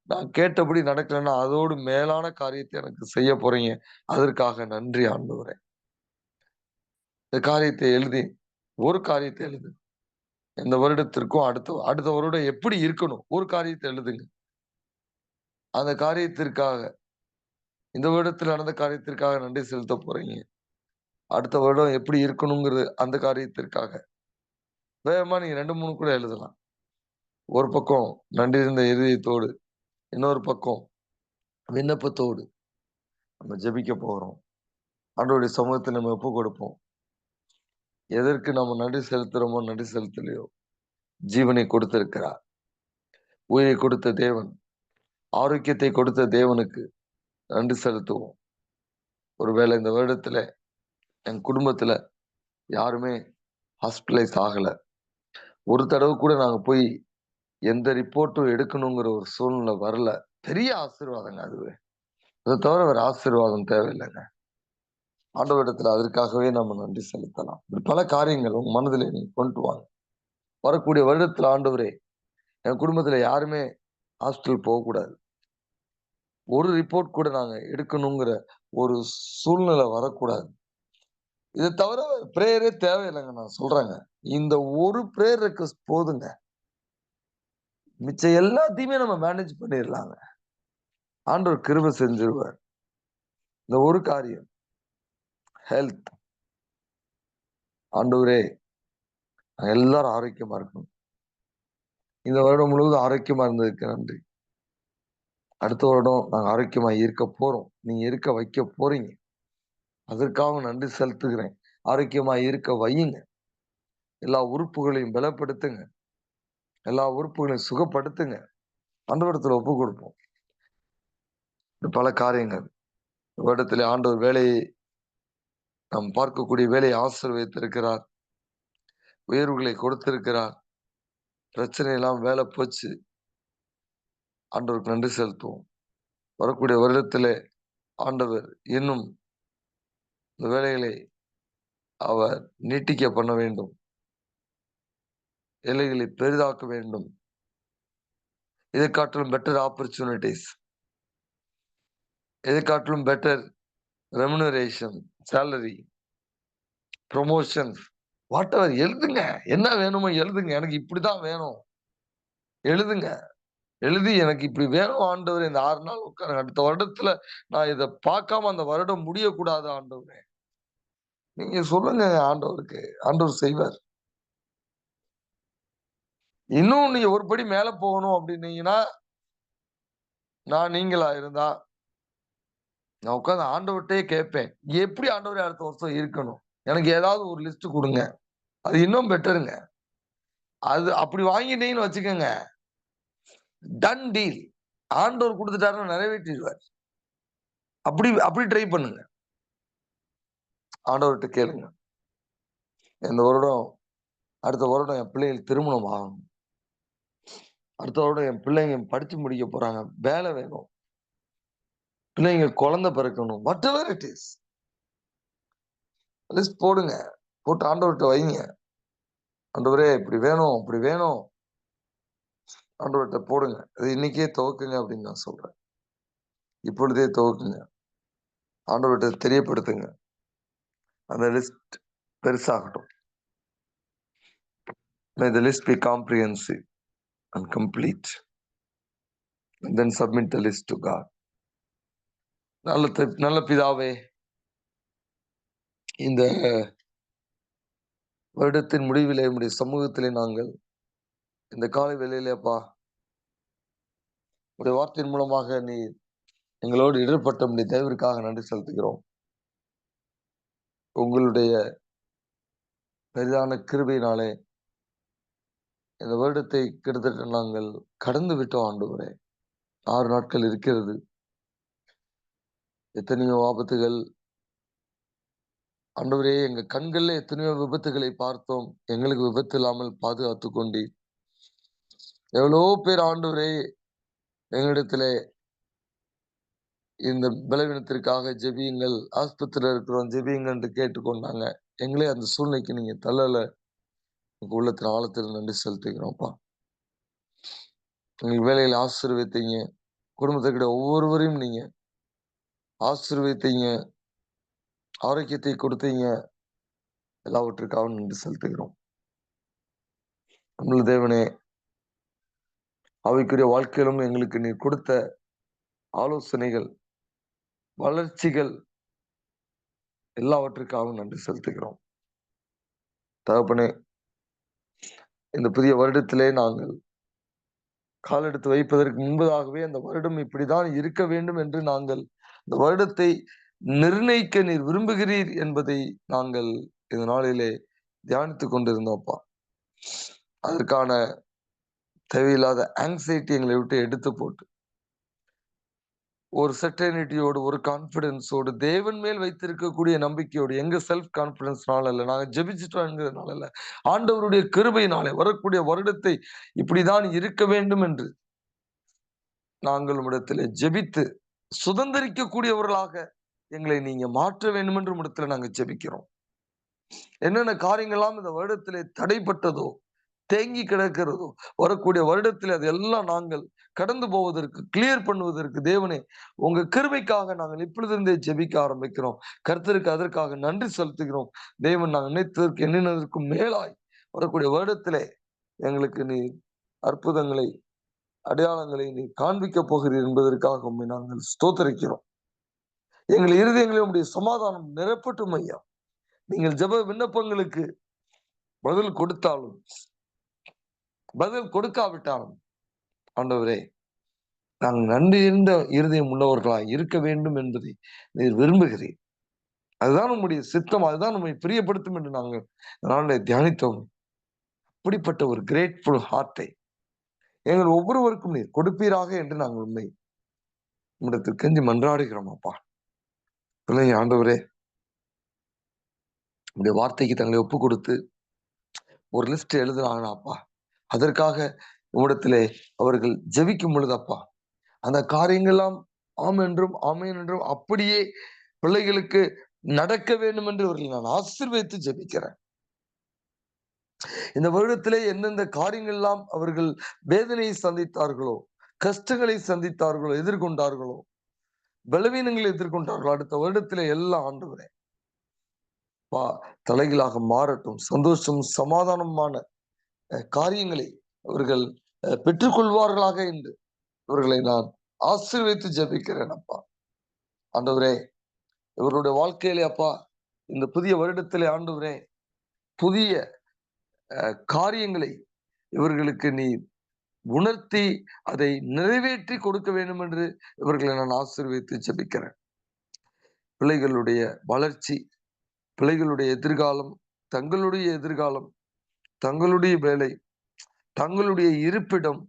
A: நான் கேட்டபடி நடக்கலைன்னா அதோடு மேலான காரியத்தை எனக்கு செய்ய போறீங்க, அதற்காக நன்றி ஆண்டவரே. இந்த காரியத்தை எழுதி ஒரு காரியத்தை எழுது. இந்த வருடத்திற்கும் அடுத்த வருடம் எப்படி இருக்கணும் ஒரு காரியத்தை எழுதுங்க. அந்த காரியத்திற்காக, இந்த வருடத்தில் நடந்த காரியத்திற்காக நன்றி செலுத்த போறீங்க. அடுத்த வருடம் எப்படி இருக்கணுங்கிறது அந்த காரியத்திற்காக வேகமா நீங்க 2-3 கூட எழுதலாம். ஒரு பக்கம் நன்றி இருந்த இதயத்தோடு, இன்னொரு பக்கம் விண்ணப்பத்தோடு நம்ம ஜெபிக்க போகிறோம். ஆண்டவருடைய சமூகத்தில் நம்ம ஒப்பு கொடுப்போம். எதற்கு நம்ம நன்றி செலுத்துறோமோ நன்றி செலுத்தலையோ, ஜீவனை கொடுத்திருக்கிறார். உயிரை கொடுத்த தேவன், ஆரோக்கியத்தை கொடுத்த தேவனுக்கு நன்றி செலுத்துவோம். ஒருவேளை இந்த வருடத்துல என் குடும்பத்துல யாருமே ஹாஸ்பிட்டலைஸ் ஆகல, ஒரு தடவை கூட நாங்க போய் எந்த ரிப்போர்ட்டும் எடுக்கணுங்கிற ஒரு சூழ்நிலை வரல, பெரிய ஆசீர்வாதங்க அதுவே. அதை தவிர வேற ஆசீர்வாதம் தேவையில்லைங்க. ஆண்டவரிடத்துல அதற்காகவே நம்ம நன்றி செலுத்தலாம். பல காரியங்கள் உங்க மனதில் நீங்க கொண்டு வாங்க. வரக்கூடிய வருடத்துல ஆண்டவரே, என் குடும்பத்துல யாருமே ஹாஸ்பிட்டல் போகக்கூடாது, ஒரு ரிப்போர்ட் கூட நாங்க எடுக்கணுங்கிற ஒரு சூழ்நிலை வரக்கூடாது. இதை தவிர பிரேயரே தேவையில்லைங்க. நான் சொல்றேங்க. இந்த ஒரு பிரேயர் ரெக்வெஸ்ட் போதுங்க. மிச்சம் எல்லாத்தையுமே நம்ம மேனேஜ் பண்ணிடலாங்க. ஆண்டவர் கிருபை செஞ்சிருவார். இந்த ஒரு காரியம் ஹெல்த். ஆண்டவரே எல்லாரும் ஆரோக்கியமா இருக்கணும். இந்த வருடம் முழுவதும் ஆரோக்கியமா இருந்ததுக்கு நன்றி. அடுத்த வருடம் நாங்க ஆரோக்கியமா இருக்க போறோம். நீங்க இருக்க வைக்க போறீங்க. அதற்காக நன்றி செலுத்துகிறேன். ஆரோக்கியமா இருக்க வையுங்க. எல்லா உறுப்புகளையும் பலப்படுத்துங்க. எல்லா உறுப்புகளையும் சுகப்படுத்துங்க. ஆண்டவரிடத்துல ஒப்பு கொடுப்போம். பல காரியங்கள் வருடத்திலே ஆண்டவர் வேலையை நாம் பார்க்கக்கூடிய வேலையை ஆசீர்வதித்திருக்கிறார். உயர்வுகளை கொடுத்திருக்கிறார். பிரச்சனை எல்லாம் வேலை போச்சு. ஆண்டவருக்கு நன்றி செலுத்துவோம். வரக்கூடிய வருடத்திலே ஆண்டவர் இன்னும் இந்த வேலைகளை அவர் நீட்டிக்க பண்ண வேண்டும். எல்லைகளை பெரிதாக்க வேண்டும். இதை காட்டிலும் பெட்டர் ஆப்பர்ச்சுனிட்டிஸ், இதை காட்டிலும் better remuneration, salary, promotions, whatever எழுதுங்க. என்ன வேணுமோ எழுதுங்க. எனக்கு இப்படிதான் வேணும் எழுதுங்க. எழுதி எனக்கு இப்படி வேணும் ஆண்டவரே. இந்த 6 நாள் உட்காருங்க. அடுத்த வருடத்துல நான் இதை பார்க்காம அந்த வருடம் முடியக்கூடாது ஆண்டவரே. நீங்க சொல்லுங்க ஆண்டவருக்கு. ஆண்டவர் செய்வார். இன்னும் நீங்க ஒரு படி மேல போகணும் அப்படின்னீங்கன்னா, நான் நீங்களா இருந்தா நான் உட்கார்ந்து ஆண்டவர்ட்டயே கேட்பேன். எப்படி ஆண்டவரே அடுத்த வருஷம் இருக்கணும்? எனக்கு ஏதாவது ஒரு லிஸ்ட் குடுங்க. அது இன்னும் பெட்டருங்க. அது அப்படி வாங்கிட்டீங்கன்னு வச்சுக்கங்க, டன் டீல். ஆண்டவர் குடுத்துட்டாருன்னா நிறைவேற்றிடுவார். அப்படி அப்படி ட்ரை பண்ணுங்க. ஆண்டவர்ட்ட கேளுங்க. இந்த வருடம் அடுத்த வருடம் என் பிள்ளைகள் திருமணம் ஆகணும். அடுத்த வருடம் என் பிள்ளைங்க படிச்சு முடிக்க போறாங்க. வேலை வேணும். பிள்ளைங்க குழந்தை பிறக்கணும். What ever it is. List போடுங்க. போட்டு ஆண்டவர்ட்ட வைங்க. ஆண்டவரே இப்படி வேணும், அப்படி வேணும். ஆண்டவர்ட்ட போடுங்க. அது இன்னைக்கே துவக்குங்க அப்படின்னு நான் சொல்றேன். இப்பொழுதே துவக்குங்க. ஆண்டவர்ட்ட தெரியப்படுத்துங்க. அந்த list பெருசாகட்டும். May the list be comprehensive and complete. And then submit the list to God. நல்ல பிதாவே, இந்த வருடத்தின் முடிவிலே உம்முடைய சமூகத்திலே நாங்கள் இந்த காலை வேளையிலே அப்பா, உடைய வார்த்தையின் மூலமாக நீ எங்களோடு இடர்பட்ட உம்முடைய தயவிற்காக நன்றி செலுத்துகிறோம். உங்களுடைய பெரிதான கிருபையினாலே இந்த வருடத்தை கிட்டத்தட்ட நாங்கள் கடந்து விட்டோம் ஆண்டவரே. 6 நாட்கள் இருக்கிறது. எத்தனையோ ஆபத்துகள் ஆண்டவரே, எங்க கண்கள்ல எத்தனையோ விபத்துகளை பார்த்தோம். எங்களுக்கு விபத்து இல்லாமல் பாதுகாத்துக் கொண்டீர். எவ்வளோ பேர் ஆண்டவரே எங்களிடத்திலே இந்த பலவீனத்திற்காக ஜெபியுங்கள், ஆஸ்பத்திரியில இருக்கிறோம் ஜெபியுங்கள் என்று கேட்டுக்கொண்டாங்க. எங்களே அந்த சூழ்நிலைக்கு நீங்க தள்ளல. உங்க உள்ளத்தின் ஆழத்தில் நன்றி செலுத்துகிறோம்ப்பா. எங்கள் வேலையில ஆசீர்வதித்தீங்க. குடும்பத்துக்கிட்ட ஒவ்வொருவரையும் நீங்க ஆசீர்வதித்தீங்க. ஆரோக்கியத்தை கொடுத்தீங்க. எல்லாவற்றுக்காகவும் நன்றி செலுத்துகிறோம். நம்மள தேவனே, ஆவிக்குரிய வாழ்க்கையிலும் எங்களுக்கு நீர் கொடுத்த ஆலோசனைகள், வளர்ச்சிகள் எல்லாவற்றுக்காகவும் நன்றி செலுத்துகிறோம். தகப்பனே, இந்த புதிய வருடத்திலே நாங்கள் காலெடுத்து வைப்பதற்கு முன்பதாகவே அந்த வருடம் இப்படிதான் இருக்க வேண்டும் என்று நாங்கள் இந்த வருடத்தை நிர்ணயிக்க நீர் விரும்புகிறீர் என்பதை நாங்கள் இந்த நாளிலே தியானித்துக் கொண்டிருந்தோம்ப்பா. அதற்கான தேவையில்லாத ஆங்ஸைட்டி எங்களை விட்டு எடுத்து போட்டு ஒரு செர்டைனிட்டியோடு, ஒரு கான்பிடன்ஸோடு, தேவன் மேல் வைத்திருக்கக்கூடிய நம்பிக்கையோடு, எங்க செல்ஃப் கான்பிடன்ஸ்னால இல்ல, நாங்க ஜெபிச்சுட்டோங்கிறதுனால இல்ல, ஆண்டவருடைய கிருபையினாலே வரக்கூடிய வருடத்தை இப்படிதான் இருக்க வேண்டும் என்று நாங்கள் உம்மிடத்திலே ஜெபித்து சுதந்திரிக்கக்கூடியவர்களாக எங்களை நீங்க மாற்ற வேண்டும் என்று உம்மிடத்திலே நாங்க ஜெபிக்கிறோம். என்னென்ன காரியங்கள்லாம் இந்த வருடத்திலே தடைப்பட்டதோ, தேங்கி கிடக்கிறதோ, வரக்கூடிய வருடத்தில் அதெல்லாம் நாங்கள் கடந்து போவதற்கு, கிளியர் பண்ணுவதற்கு தேவனே உங்க கிருபைக்காக நாங்கள் இப்பொழுதிருந்தே ஜெபிக்க ஆரம்பிக்கிறோம். கர்த்தருக்கு அதற்காக நன்றி செலுத்துகிறோம். தேவன் நாங்கள் நினைத்ததற்கு எண்ணினதற்கும் மேலாய் வரக்கூடிய வருடத்திலே எங்களுக்கு நீ அற்புதங்களை, அடையாளங்களை நீ காண்பிக்க போகிறீர் என்பதற்காக உம்மை நாங்கள் ஸ்தோத்தரிக்கிறோம். எங்கள் இருதயங்களில் உம்முடைய சமாதானம் நிரப்பட்டும் ஐயா. நீங்கள் ஜெப விண்ணப்பங்களுக்கு பதில் கொடுத்தாலும் பதில் கொடுக்காவிட்டாலும் ஆண்டவரே நாங்கள் நன்றி இருந்த இருதயம் உள்ளவர்களாய் இருக்க வேண்டும் என்பதை நீர் விரும்புகிறீர். அதுதான் உம்முடைய சித்தம், அதுதான் உண்மை பிரியப்படுத்தும் என்று நாங்கள் நாளை தியானித்தோம். அப்படிப்பட்ட ஒரு கிரேட்ஃபுல் ஹார்ட்டை எங்கள் ஒவ்வொருவருக்கும் நீர் கொடுப்பீராக என்று நாங்கள் உண்மை உம்மிடத்தில் கெஞ்சி மன்றாடுகிறோம் அப்பா. பிள்ளை ஆண்டவரே உடைய வார்த்தைக்கு தங்களை ஒப்பு கொடுத்து ஒரு லிஸ்ட் எழுதுறாங்கப்பா. அதற்காக உம்மிடத்திலே அவர்கள் ஜெபிக்கும் பொழுதப்பா அந்த காரியங்கள்லாம் ஆம் என்றும் ஆமேன் என்றும் அப்படியே பிள்ளைகளுக்கு நடக்க வேண்டும் என்று அவர்கள் நான் ஆசீர்வதித்து ஜெபிக்கிறேன். இந்த வருடத்திலே எந்தெந்த காரியங்கள் எல்லாம் அவர்கள் வேதனையை சந்தித்தார்களோ, கஷ்டங்களை சந்தித்தார்களோ, எதிர்கொண்டார்களோ, பலவீனங்களை எதிர்கொண்டார்களோ, அடுத்த வருடத்திலே எல்லாம் ஆண்டவரே தலைகளாக மாறட்டும். சந்தோஷம் சமாதானமான காரியங்களை அவர்கள் பெற்றுக்கொள்வார்களாக என்று இவர்களை நான் ஆசீர்வதித்து ஜெபிக்கிறேன் அப்பா. ஆண்டவரே இவருடைய வாழ்க்கையிலே அப்பா இந்த புதிய வருடத்திலே ஆண்டவரே புதிய காரியங்களை இவர்களுக்கு நீ உணர்த்தி அதை நிறைவேற்றி கொடுக்க வேண்டும் என்று இவர்களை நான் ஆசீர்வதித்து ஜெபிக்கிறேன். பிள்ளைகளுடைய வளர்ச்சி, பிள்ளைகளுடைய எதிர்காலம், தங்களுடைய எதிர்காலம், தங்களுடைய வேலை, தங்களுடைய இருப்பிடம்,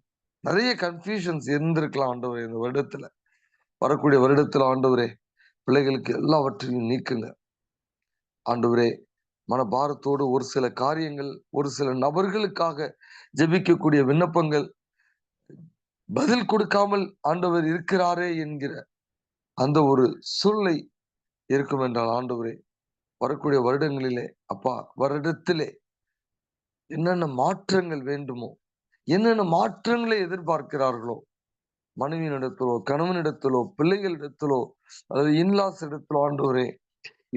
A: நிறைய கன்ஃபியூஷன்ஸ் இருந்திருக்கலாம் ஆண்டவரே. இந்த வருடத்துல வரக்கூடிய வருடத்துல ஆண்டவரே பிள்ளைகளுக்கு எல்லாவற்றையும் நீக்குங்க ஆண்டவரே. மனபாரத்தோடு ஒரு சில காரியங்கள், ஒரு சில நபர்களுக்காக ஜெபிக்கக்கூடிய விண்ணப்பங்கள் பதில் கொடுக்காமல் ஆண்டவர் இருக்கிறாரே என்கிற அந்த ஒரு சூழ்நிலை இருக்கும் என்றால் ஆண்டவரே வரக்கூடிய வருடங்களிலே அப்பா வருடத்திலே என்னென்ன மாற்றங்கள் வேண்டுமோ, என்னென்ன மாற்றங்களை எதிர்பார்க்கிறார்களோ, மனைவியினிடத்திலோ, கணவனிடத்திலோ, பிள்ளைகளிடத்திலோ, அதாவது இன்லாஸ் இடத்திலோ ஆண்டவரே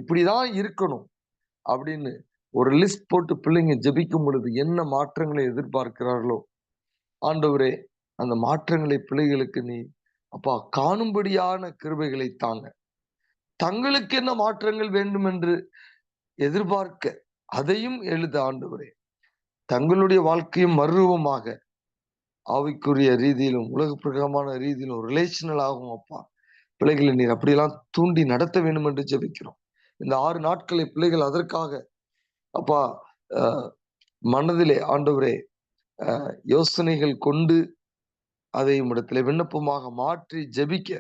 A: இப்படிதான் இருக்கணும் அப்படின்னு ஒரு லிஸ்ட் போட்டு பிள்ளைங்க ஜெபிக்கும் பொழுது என்ன மாற்றங்களை எதிர்பார்க்கிறார்களோ ஆண்டவரே அந்த மாற்றங்களை பிள்ளைகளுக்கு நீ அப்பா காணும்படியான கிருபைகளை தாங்க. தங்களுக்கு என்ன மாற்றங்கள் வேண்டும் என்று எதிர்பார்க்க அதையும் எழுத ஆண்டவரே. தங்களுடைய வாழ்க்கையும் மறுரூபமாக ஆவிக்குரிய ரீதியிலும் உலக பிரகமான ரீதியிலும் ரிலேஷனல் ஆகும் அப்பா. பிள்ளைகளை நீர் அப்படியெல்லாம் தூண்டி நடத்த வேண்டும் என்று ஜெபிக்கிறோம். இந்த 6 நாட்களை பிள்ளைகள் அதற்காக அப்பா மனதிலே ஆண்டவரே யோசனைகள் கொண்டு அதை இடத்துல விண்ணப்பமாக மாற்றி ஜெபிக்க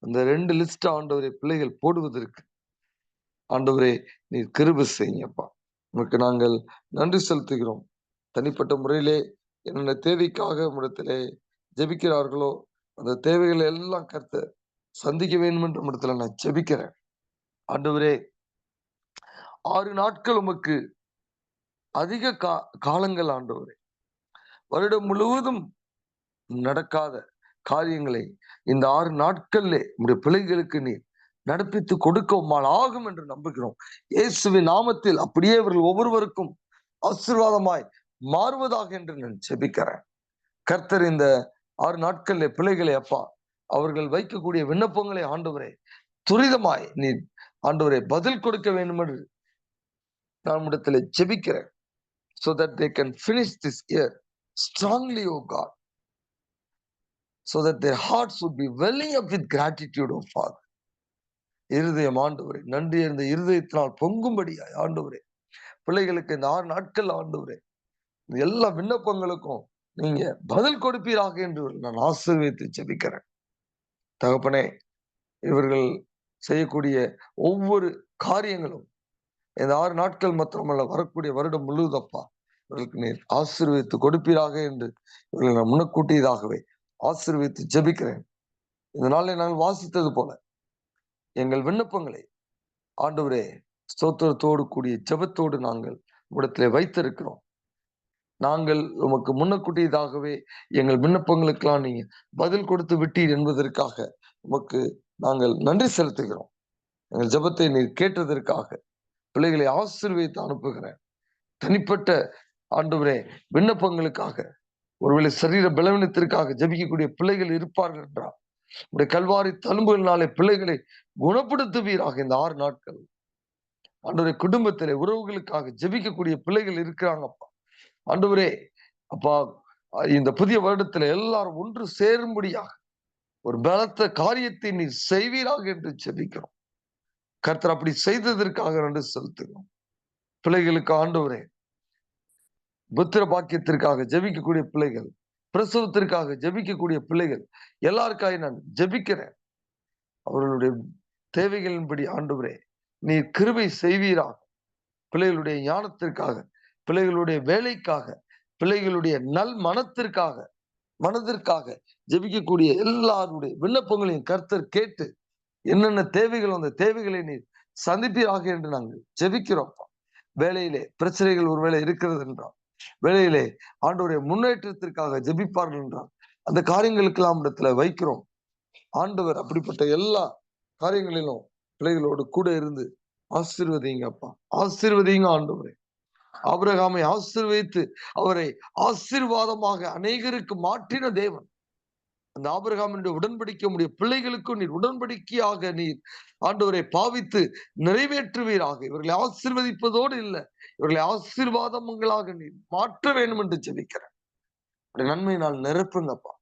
A: அந்த 2 லிஸ்ட் ஆண்டவரே பிள்ளைகள் போடுவதற்கு ஆண்டவரே நீர் கிருபை செய்யுங்கப்பா. உனக்கு நாங்கள் நன்றி செலுத்துகிறோம். தனிப்பட்ட முறையிலே என்னென்ன தேவைக்காக இடத்திலே ஜெபிக்கிறார்களோ அந்த தேவைகளை எல்லாம் கர்த்தர் சந்திக்க வேண்டும் என்ற இடத்துல நான் ஜெபிக்கிறேன் ஆண்டவரே. 6 நாட்கள் உமக்கு அதிக காலங்கள் ஆண்டவரே, வருடம் முழுவதும் நடக்காத காரியங்களை இந்த 6 நாட்கள்ல உங்களுடைய பிள்ளைகளுக்கு நீ நடப்பித்து கொடுக்க உம்மால் ஆகும் என்று நம்புகிறோம். இயேசுவின் நாமத்தில் அப்படியே இவர்கள் ஒவ்வொருவருக்கும் ஆசீர்வாதமாய் மாறுவதாக என்று நான் ஜெபிக்கிறேன். கர்த்தர் இந்த 6 நாட்கள்ல பிள்ளைகளை அப்பா அவர்கள் வைக்கக்கூடிய விண்ணப்பங்களை ஆண்டவரே துரிதமாய் நீ ஆண்டவரே பதில் கொடுக்க வேண்டும் என்று நான் இடத்துல ஜெபிக்கிறேன். So that they can finish this year strongly, oh God, so that their hearts would be welling up with gratitude, oh Father. இருதயம் ஆண்டவரே நன்றி இருந்த இருதயத்தினால் பொங்கும்படியாய் ஆண்டவரே பிள்ளைகளுக்கு இந்த 6 நாட்கள் ஆண்டவரே எல்லா விண்ணப்பங்களுக்கும் நீங்க பதில் கொடுப்பீராக என்று நான் ஆசீர்வதித்து ஜெபிக்கிறேன். தகப்பனே இவர்கள் செய்யக்கூடிய ஒவ்வொரு காரியங்களும் இந்த 6 நாட்கள் மாத்திரமல்ல வரக்கூடிய வருடம் முழுவதப்பா இவர்களுக்கு நீர் ஆசீர்வதித்து கொடுப்பீராக என்று இவர்களை நான் முன்னக்கூட்டியதாகவே ஆசீர்வதித்து ஜெபிக்கிறேன். இந்த நாளில் நாங்கள் வாசித்தது போல எங்கள் விண்ணப்பங்களை ஆண்டவரே ஸ்தோத்திரத்தோடு கூடிய ஜெபத்தோடு நாங்கள் இடத்திலே வைத்திருக்கிறோம். நாங்கள் உமக்கு முன்னக்கூட்டியதாகவே எங்கள் விண்ணப்பங்களுக்கெல்லாம் நீங்க பதில் கொடுத்து விட்டீர் என்பதற்காக உமக்கு நாங்கள் நன்றி செலுத்துகிறோம். எங்கள் ஜெபத்தை நீர் கேட்டதற்காக பிள்ளைகளை ஆசீர்வதித்து அனுப்புகிறேன். தனிப்பட்ட ஆண்டவரே விண்ணப்பங்களுக்காக, ஒருவேளை சரீர பலவீனத்திற்காக ஜெபிக்கக்கூடிய பிள்ளைகள் இருப்பார்கள் என்றால் உடைய கல்வாரி தழும்புகளினாலே பிள்ளைகளை குணப்படுத்துவீராக. இந்த 6 நாட்கள் ஆண்டவரே குடும்பத்திலே உறவுகளுக்காக ஜெபிக்கக்கூடிய பிள்ளைகள் இருக்கிறாங்கப்பா. ஆண்டவரே அப்பா, இந்த புதிய வருடத்துல எல்லாரும் ஒன்று சேரும்படியாக ஒரு பலத்த காரியத்தை நீ செய்வீராக என்று ஜெபிக்கிறோம். கர்த்தர் அப்படி செய்ததற்காக நன்றி செலுத்துகிறோம். பிள்ளைகளுக்கு ஆண்டவரே புத்திர பாக்கியத்திற்காக ஜெபிக்கக்கூடிய பிள்ளைகள், பிரசவத்திற்காக ஜெபிக்கக்கூடிய பிள்ளைகள் எல்லாருக்காக நான் ஜெபிக்கிறேன். அவர்களுடைய தேவைகளின்படி ஆண்டவரே நீர் கிருபை செய்வீராக. பிள்ளைகளுடைய ஞானத்திற்காக, பிள்ளைகளுடைய வேலைக்காக, பிள்ளைகளுடைய நல் மனதிற்காக ஜெபிக்கக்கூடிய எல்லாருடைய விண்ணப்பங்களையும் கர்த்தர் கேட்டு என்னென்ன தேவைகள் அந்த தேவைகளை நீர் சந்திப்பீராக என்று நாங்கள் ஜெபிக்கிறோம். வேலையிலே பிரச்சனைகள் ஒருவேளை இருக்கிறது என்றால், வேலையிலே ஆண்டவருடைய முன்னேற்றத்திற்காக ஜெபிப்பார்கள் என்றால், அந்த காரியங்களுக்கெல்லாம் இடத்துல வைக்கிறோம். ஆண்டவர் அப்படிப்பட்ட எல்லா காரியங்களிலும் பிள்ளைகளோடு கூட இருந்து ஆசீர்வதிங்க அப்பா, ஆசீர்வதிங்க ஆண்டவரே. ஆபிரகாமை ஆசீர்வதித்து அவரை ஆசீர்வாதமாக அநேகருக்கு மாற்றின தேவன். அந்த ஆபிரகாமினுடைய உடன்படிக்கை உடைய பிள்ளைகளுக்கும் நீர் உடன்படிக்கையாக நீர் ஆண்டவரை பாவித்து நிறைவேற்றுவீராக. இவர்களை ஆசீர்வதிப்பதோடு இல்லை, இவர்களை ஆசீர்வாதங்களாக நீர் மாற்ற வேண்டும் என்று ஜெபிக்கிறேன். நன்மை நான் நிரப்புங்கப்பா.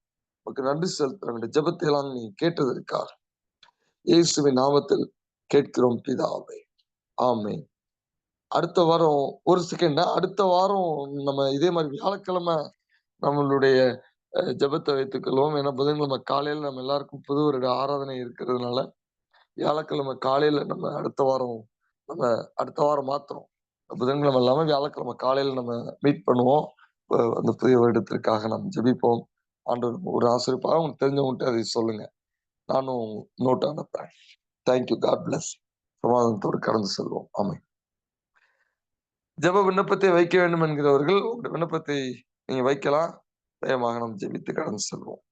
A: உனக்கு நன்றி செலுத்துறேன். ஜெபத்தை எல்லாம் நீ கேட்டதற்காக இயேசுவின் நாமத்தில் கேட்கிறோம் பிதாவே, ஆமென். அடுத்த வாரம் ஒரு செகண்ட், அடுத்த வாரம் நம்ம இதே மாதிரி வியாழக்கிழமை நம்மளுடைய ஜெபத்தை வைத்துக்கொள்வோம். ஏன்னா புதன்கிழமை காலையில நம்ம எல்லாருக்கும் புது வருட ஆராதனை இருக்கிறதுனால வியாழக்கிழமை காலையில நம்ம அடுத்த வாரம் மாத்திரம் புதன்கிழமை இல்லாம வியாழக்கிழமை காலையில நம்ம மீட் பண்ணுவோம். அந்த புதிய வருடத்திற்காக நம்ம ஜெபிப்போம். ஆண்டவர் ஒரு ஆசிரியப்பாக உங்களுக்கு தெரிஞ்சவங்கள்ட்ட அதை சொல்லுங்க. நானும் நோட் அனுப்புறேன். தேங்க்யூ. God bless. சமாதானத்தோடு கடந்து செல்வோம். ஆமென். ஜெப விண்ணப்பத்தை வைக்க வேண்டும் என்கிறவர்கள் உங்களுடைய விண்ணப்பத்தை நீங்க வைக்கலாம். தயமாக நாம் ஜெபித்து கடந்து செல்வோம்.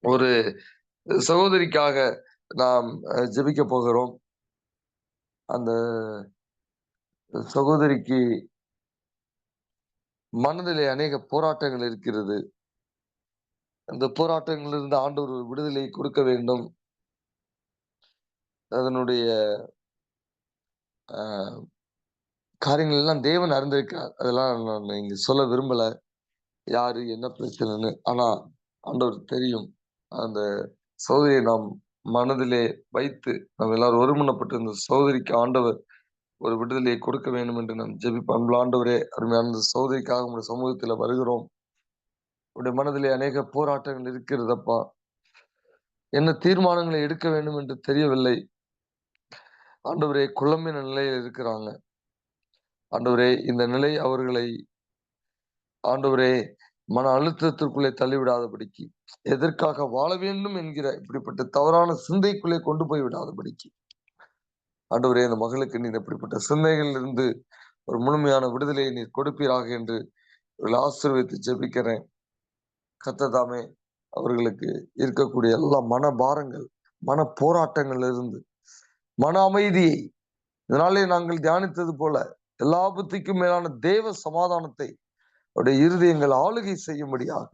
A: ஒரு சகோதரிக்காக நாம் ஜெபிக்க போகிறோம். அந்த சகோதரிக்கு மனதிலே அநேக போராட்டங்கள் இருக்கிறது. அந்த போராட்டங்களிலிருந்து ஆண்டவர் ஒரு விடுதலை கொடுக்க வேண்டும். அதனுடைய காரியங்கள் எல்லாம் தேவன் அறிந்திருக்கிறார். அதெல்லாம் நான் இங்க சொல்ல விரும்பல, யாரு என்ன பிரச்சனைன்னு. ஆனா ஆண்டவர் தெரியும். அந்த சகோதரியை நாம் மனதிலே வைத்து நம்ம எல்லாரும் ஒருமனப்பட்டு இந்த சகோதரிக்கு ஆண்டவர் ஒரு விடுதலையை கொடுக்க வேண்டும் என்று நாம் ஜெபிப்போம். ஆண்டவரே, அருமையான அந்த சகோதரிக்காக உங்களுடைய சமூகத்துல வருகிறோம். உடைய மனதிலே அநேக போராட்டங்கள் இருக்கிறதப்பா. என்ன தீர்மானங்களை எடுக்க வேண்டும் என்று தெரியவில்லை. ஆண்டவரே, குழம்பின நிலையில் இருக்கிறாங்க. ஆண்டவரே, இந்த நிலை அவர்களை ஆண்டவரே மன அழுத்தத்திற்குள்ளே தள்ளிவிடாதபடிக்கு, எதற்காக வாழ வேண்டும் என்கிற இப்படிப்பட்ட தவறான சிந்தைக்குள்ளே கொண்டு போய் விடாதபடிக்கு ஆண்டவரே, இந்த மகளுக்கு நீர் இப்படிப்பட்ட சிந்தைகளில் இருந்து ஒரு முழுமையான விடுதலையை நீர் கொடுப்பீராக என்று ஆசீர்வதித்து ஜெபிக்கிறேன். கர்த்தர் அவர்களுக்கு இருக்கக்கூடிய எல்லா மனபாரங்கள், மன போராட்டங்கள் இருந்து மன அமைதியை, இதனாலே நாங்கள் தியானித்தது போல எல்லா புத்திக்கும் மேலான தேவ சமாதானத்தை அவருடைய இருதயங்கள் ஆளுகை செய்யும்படியாக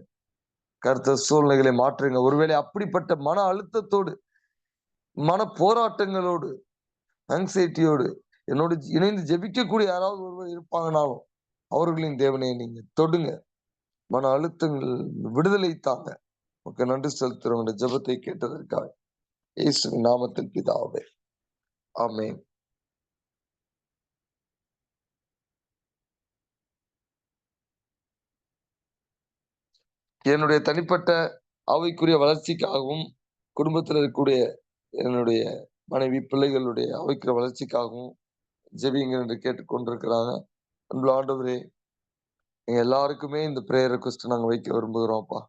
A: கர்த்தர் சூழ்நிலைகளை மாற்றுங்க. ஒருவேளை அப்படிப்பட்ட மன அழுத்தத்தோடு, மன போராட்டங்களோடு, ஆங்ஸைட்டியோடு என்னோடு இணைந்து ஜெபிக்கக்கூடிய யாராவது ஒருவர் இருப்பாங்கனாலும் அவர்களின் தேவனை நீங்க தொடுங்க. மன அழுத்தங்கள் விடுதலை தாங்க. நன்றி செலுத்துறவங்க ஜெபத்தை கேட்டதற்காக இயேசுவின் நாமத்தில் பிதாவே, ஆமென். என்னுடைய தனிப்பட்ட ஆவிக்குரிய வளர்ச்சிக்காகவும், குடும்பத்தில இருக்கக்கூடிய என்னுடைய மனைவி, பிள்ளைகளுடைய ஆவிக்குரிய வளர்ச்சிக்காகவும் ஜெபியுங்கள் என்று கேட்டுக்கொண்டிருக்கிறாங்க. அன்புள்ள ஆண்டவரே, எங்க எல்லாருக்குமே இந்த பிரேயர் ரிக்வெஸ்ட் நாங்க வைக்க விரும்புகிறோம்ப்பா.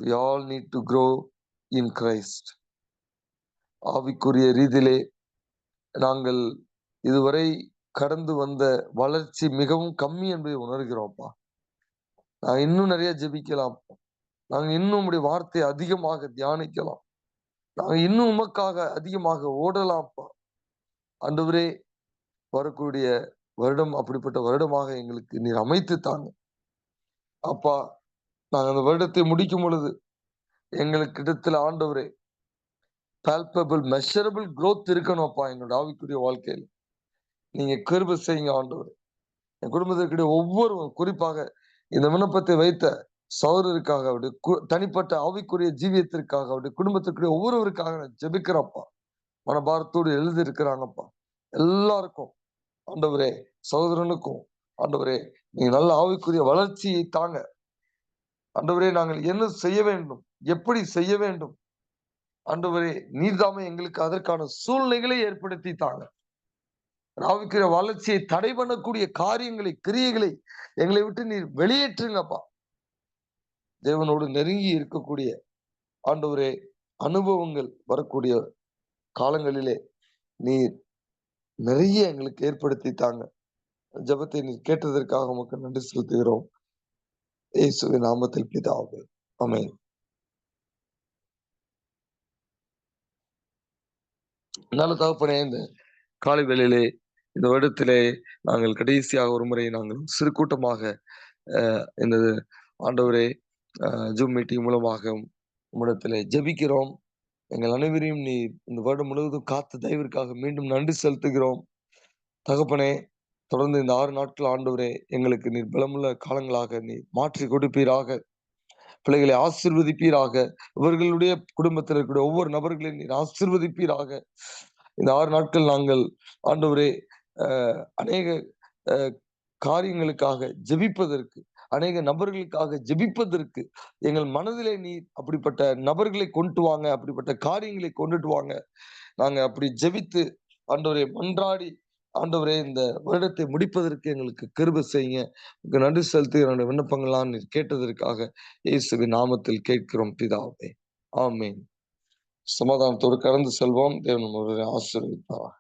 A: We all need to grow in Christ. ஆவிக்குரிய ரீதியிலே நாங்கள் இதுவரை கடந்து வந்த வளர்ச்சி மிகவும் கம்மி என்பதை உணர்கிறோம்ப்பா. நாங்க இன்னும் நெறைய ஜெபிக்கலாம். நாங்க இன்னும் உம்முடைய வார்த்தையை அதிகமாக தியானிக்கலாம். நாங்க இன்னும் உமக்காக அதிகமாக ஓடலாம்ப்பா. ஆண்டவரே, வரக்கூடிய வருடம் அப்படிப்பட்ட வருடமாக எங்களுக்கு நீர் அமைத்து தாங்க. அப்பா, நாங்க அந்த வருடத்தை முடிக்கும் பொழுது, எங்களுக்கு இடத்துல ஆண்டவரே, பால்பபிள், மெஷரபிள் குரோத் இருக்கணும்ப்பா என்னோட ஆவிக்குரிய வாழ்க்கையில. நீங்க கிருபை செய்யுங்க ஆண்டவரே. என் குடும்பத்திற்குடைய ஒவ்வொருவரும், குறிப்பாக இந்த விண்ணப்பத்தை வைத்த சகோதரருக்காக, அவருடைய தனிப்பட்ட ஆவிக்குரிய ஜீவியத்திற்காக, அவருடைய குடும்பத்திற்குரிய ஒவ்வொருவருக்காக நான் ஜெபிக்கிறேன்ப்பா. மனபாரத்தோடு எழுதியிருக்கிறாங்கப்பா. எல்லாருக்கும் ஆண்டவரே, சகோதரனுக்கும் ஆண்டவரே, நீங்க நல்ல ஆவிக்குரிய வளர்ச்சியை தாங்க. ஆண்டவரே, நாங்கள் என்ன செய்ய வேண்டும்? எப்படி செய்ய வேண்டும்? ஆண்டவரே, நீர்தாமே எங்களுக்கு அதற்கான சூழ்நிலைகளை ஏற்படுத்தி தாங்க. ஆவிக்குரிய வளர்ச்சியை தடை பண்ணக்கூடிய காரியங்களை, கிரியைகளை எங்களை விட்டு நீர் வெளியேற்றுங்கப்பா. தேவனோடு நெருங்கி இருக்கக்கூடிய ஆண்டவரே, அனுபவங்கள் வரக்கூடிய காலங்களிலே நீர் நிறைய எங்களுக்கு ஏற்படுத்தி தாங்க. ஜெபத்தை நீர் கேட்டதற்காக உமக்கு நன்றி செலுத்துகிறோம். இயேசுவின் நாமத்தில் பிதாவே. ஆமென். நல்ல தகப்பனே, இந்த காலை வேளையிலே இந்த வருடத்திலே நாங்கள் கடைசியாக ஒரு முறை நாங்கள் சிறு கூட்டமாக இந்த ஆண்டவரே ஜூம் மீட்டிங் மூலமாக உம்மிடத்திலே ஜெபிக்கிறோம். எங்கள் அனைவரையும் நீர் இந்த வருடம் முழுவதும் காத்த தயவிற்காக மீண்டும் நன்றி செலுத்துகிறோம். தகப்பனே, தொடர்ந்து இந்த 6 நாட்கள் ஆண்டவரே எங்களுக்கு நீர் பலமுள்ள காலங்களாக நீர் மாற்றி கொடுப்பீராக. பிள்ளைகளை ஆசீர்வதிப்பீராக. இவர்களுடைய குடும்பத்தில் இருக்கக்கூடிய ஒவ்வொரு நபர்களையும் நீர் ஆசீர்வதிப்பீராக. இந்த 6 நாட்கள் நாங்கள் ஆண்டவரே அநேக அ காரியங்களுக்காக ஜெபிப்பதற்கு, அநேக நபர்களுக்காக ஜெபிப்பதற்கு எங்கள் மனதிலே நீர் அப்படிப்பட்ட நபர்களை கொண்டு வாங்க, அப்படிப்பட்ட காரியங்களை கொண்டுட்டு வாங்க. நாங்க அப்படி ஜெபித்து ஆண்டவரே மன்றாடி ஆண்டவரே இந்த வருடத்தை முடிப்பதற்கு எங்களுக்கு கிருபை செய்யுங்க. உமக்கு நன்றி செலுத்தி என்னுடைய விண்ணப்பங்கள்லாம் நீர் கேட்டதற்காக இயேசுவின் நாமத்தில் கேட்கிறோம் பிதாவே. ஆமென். சமாதானத்தோடு கடந்து செல்வோம். தேவன் ஒருவரை ஆசீர்வதிப்பாராக.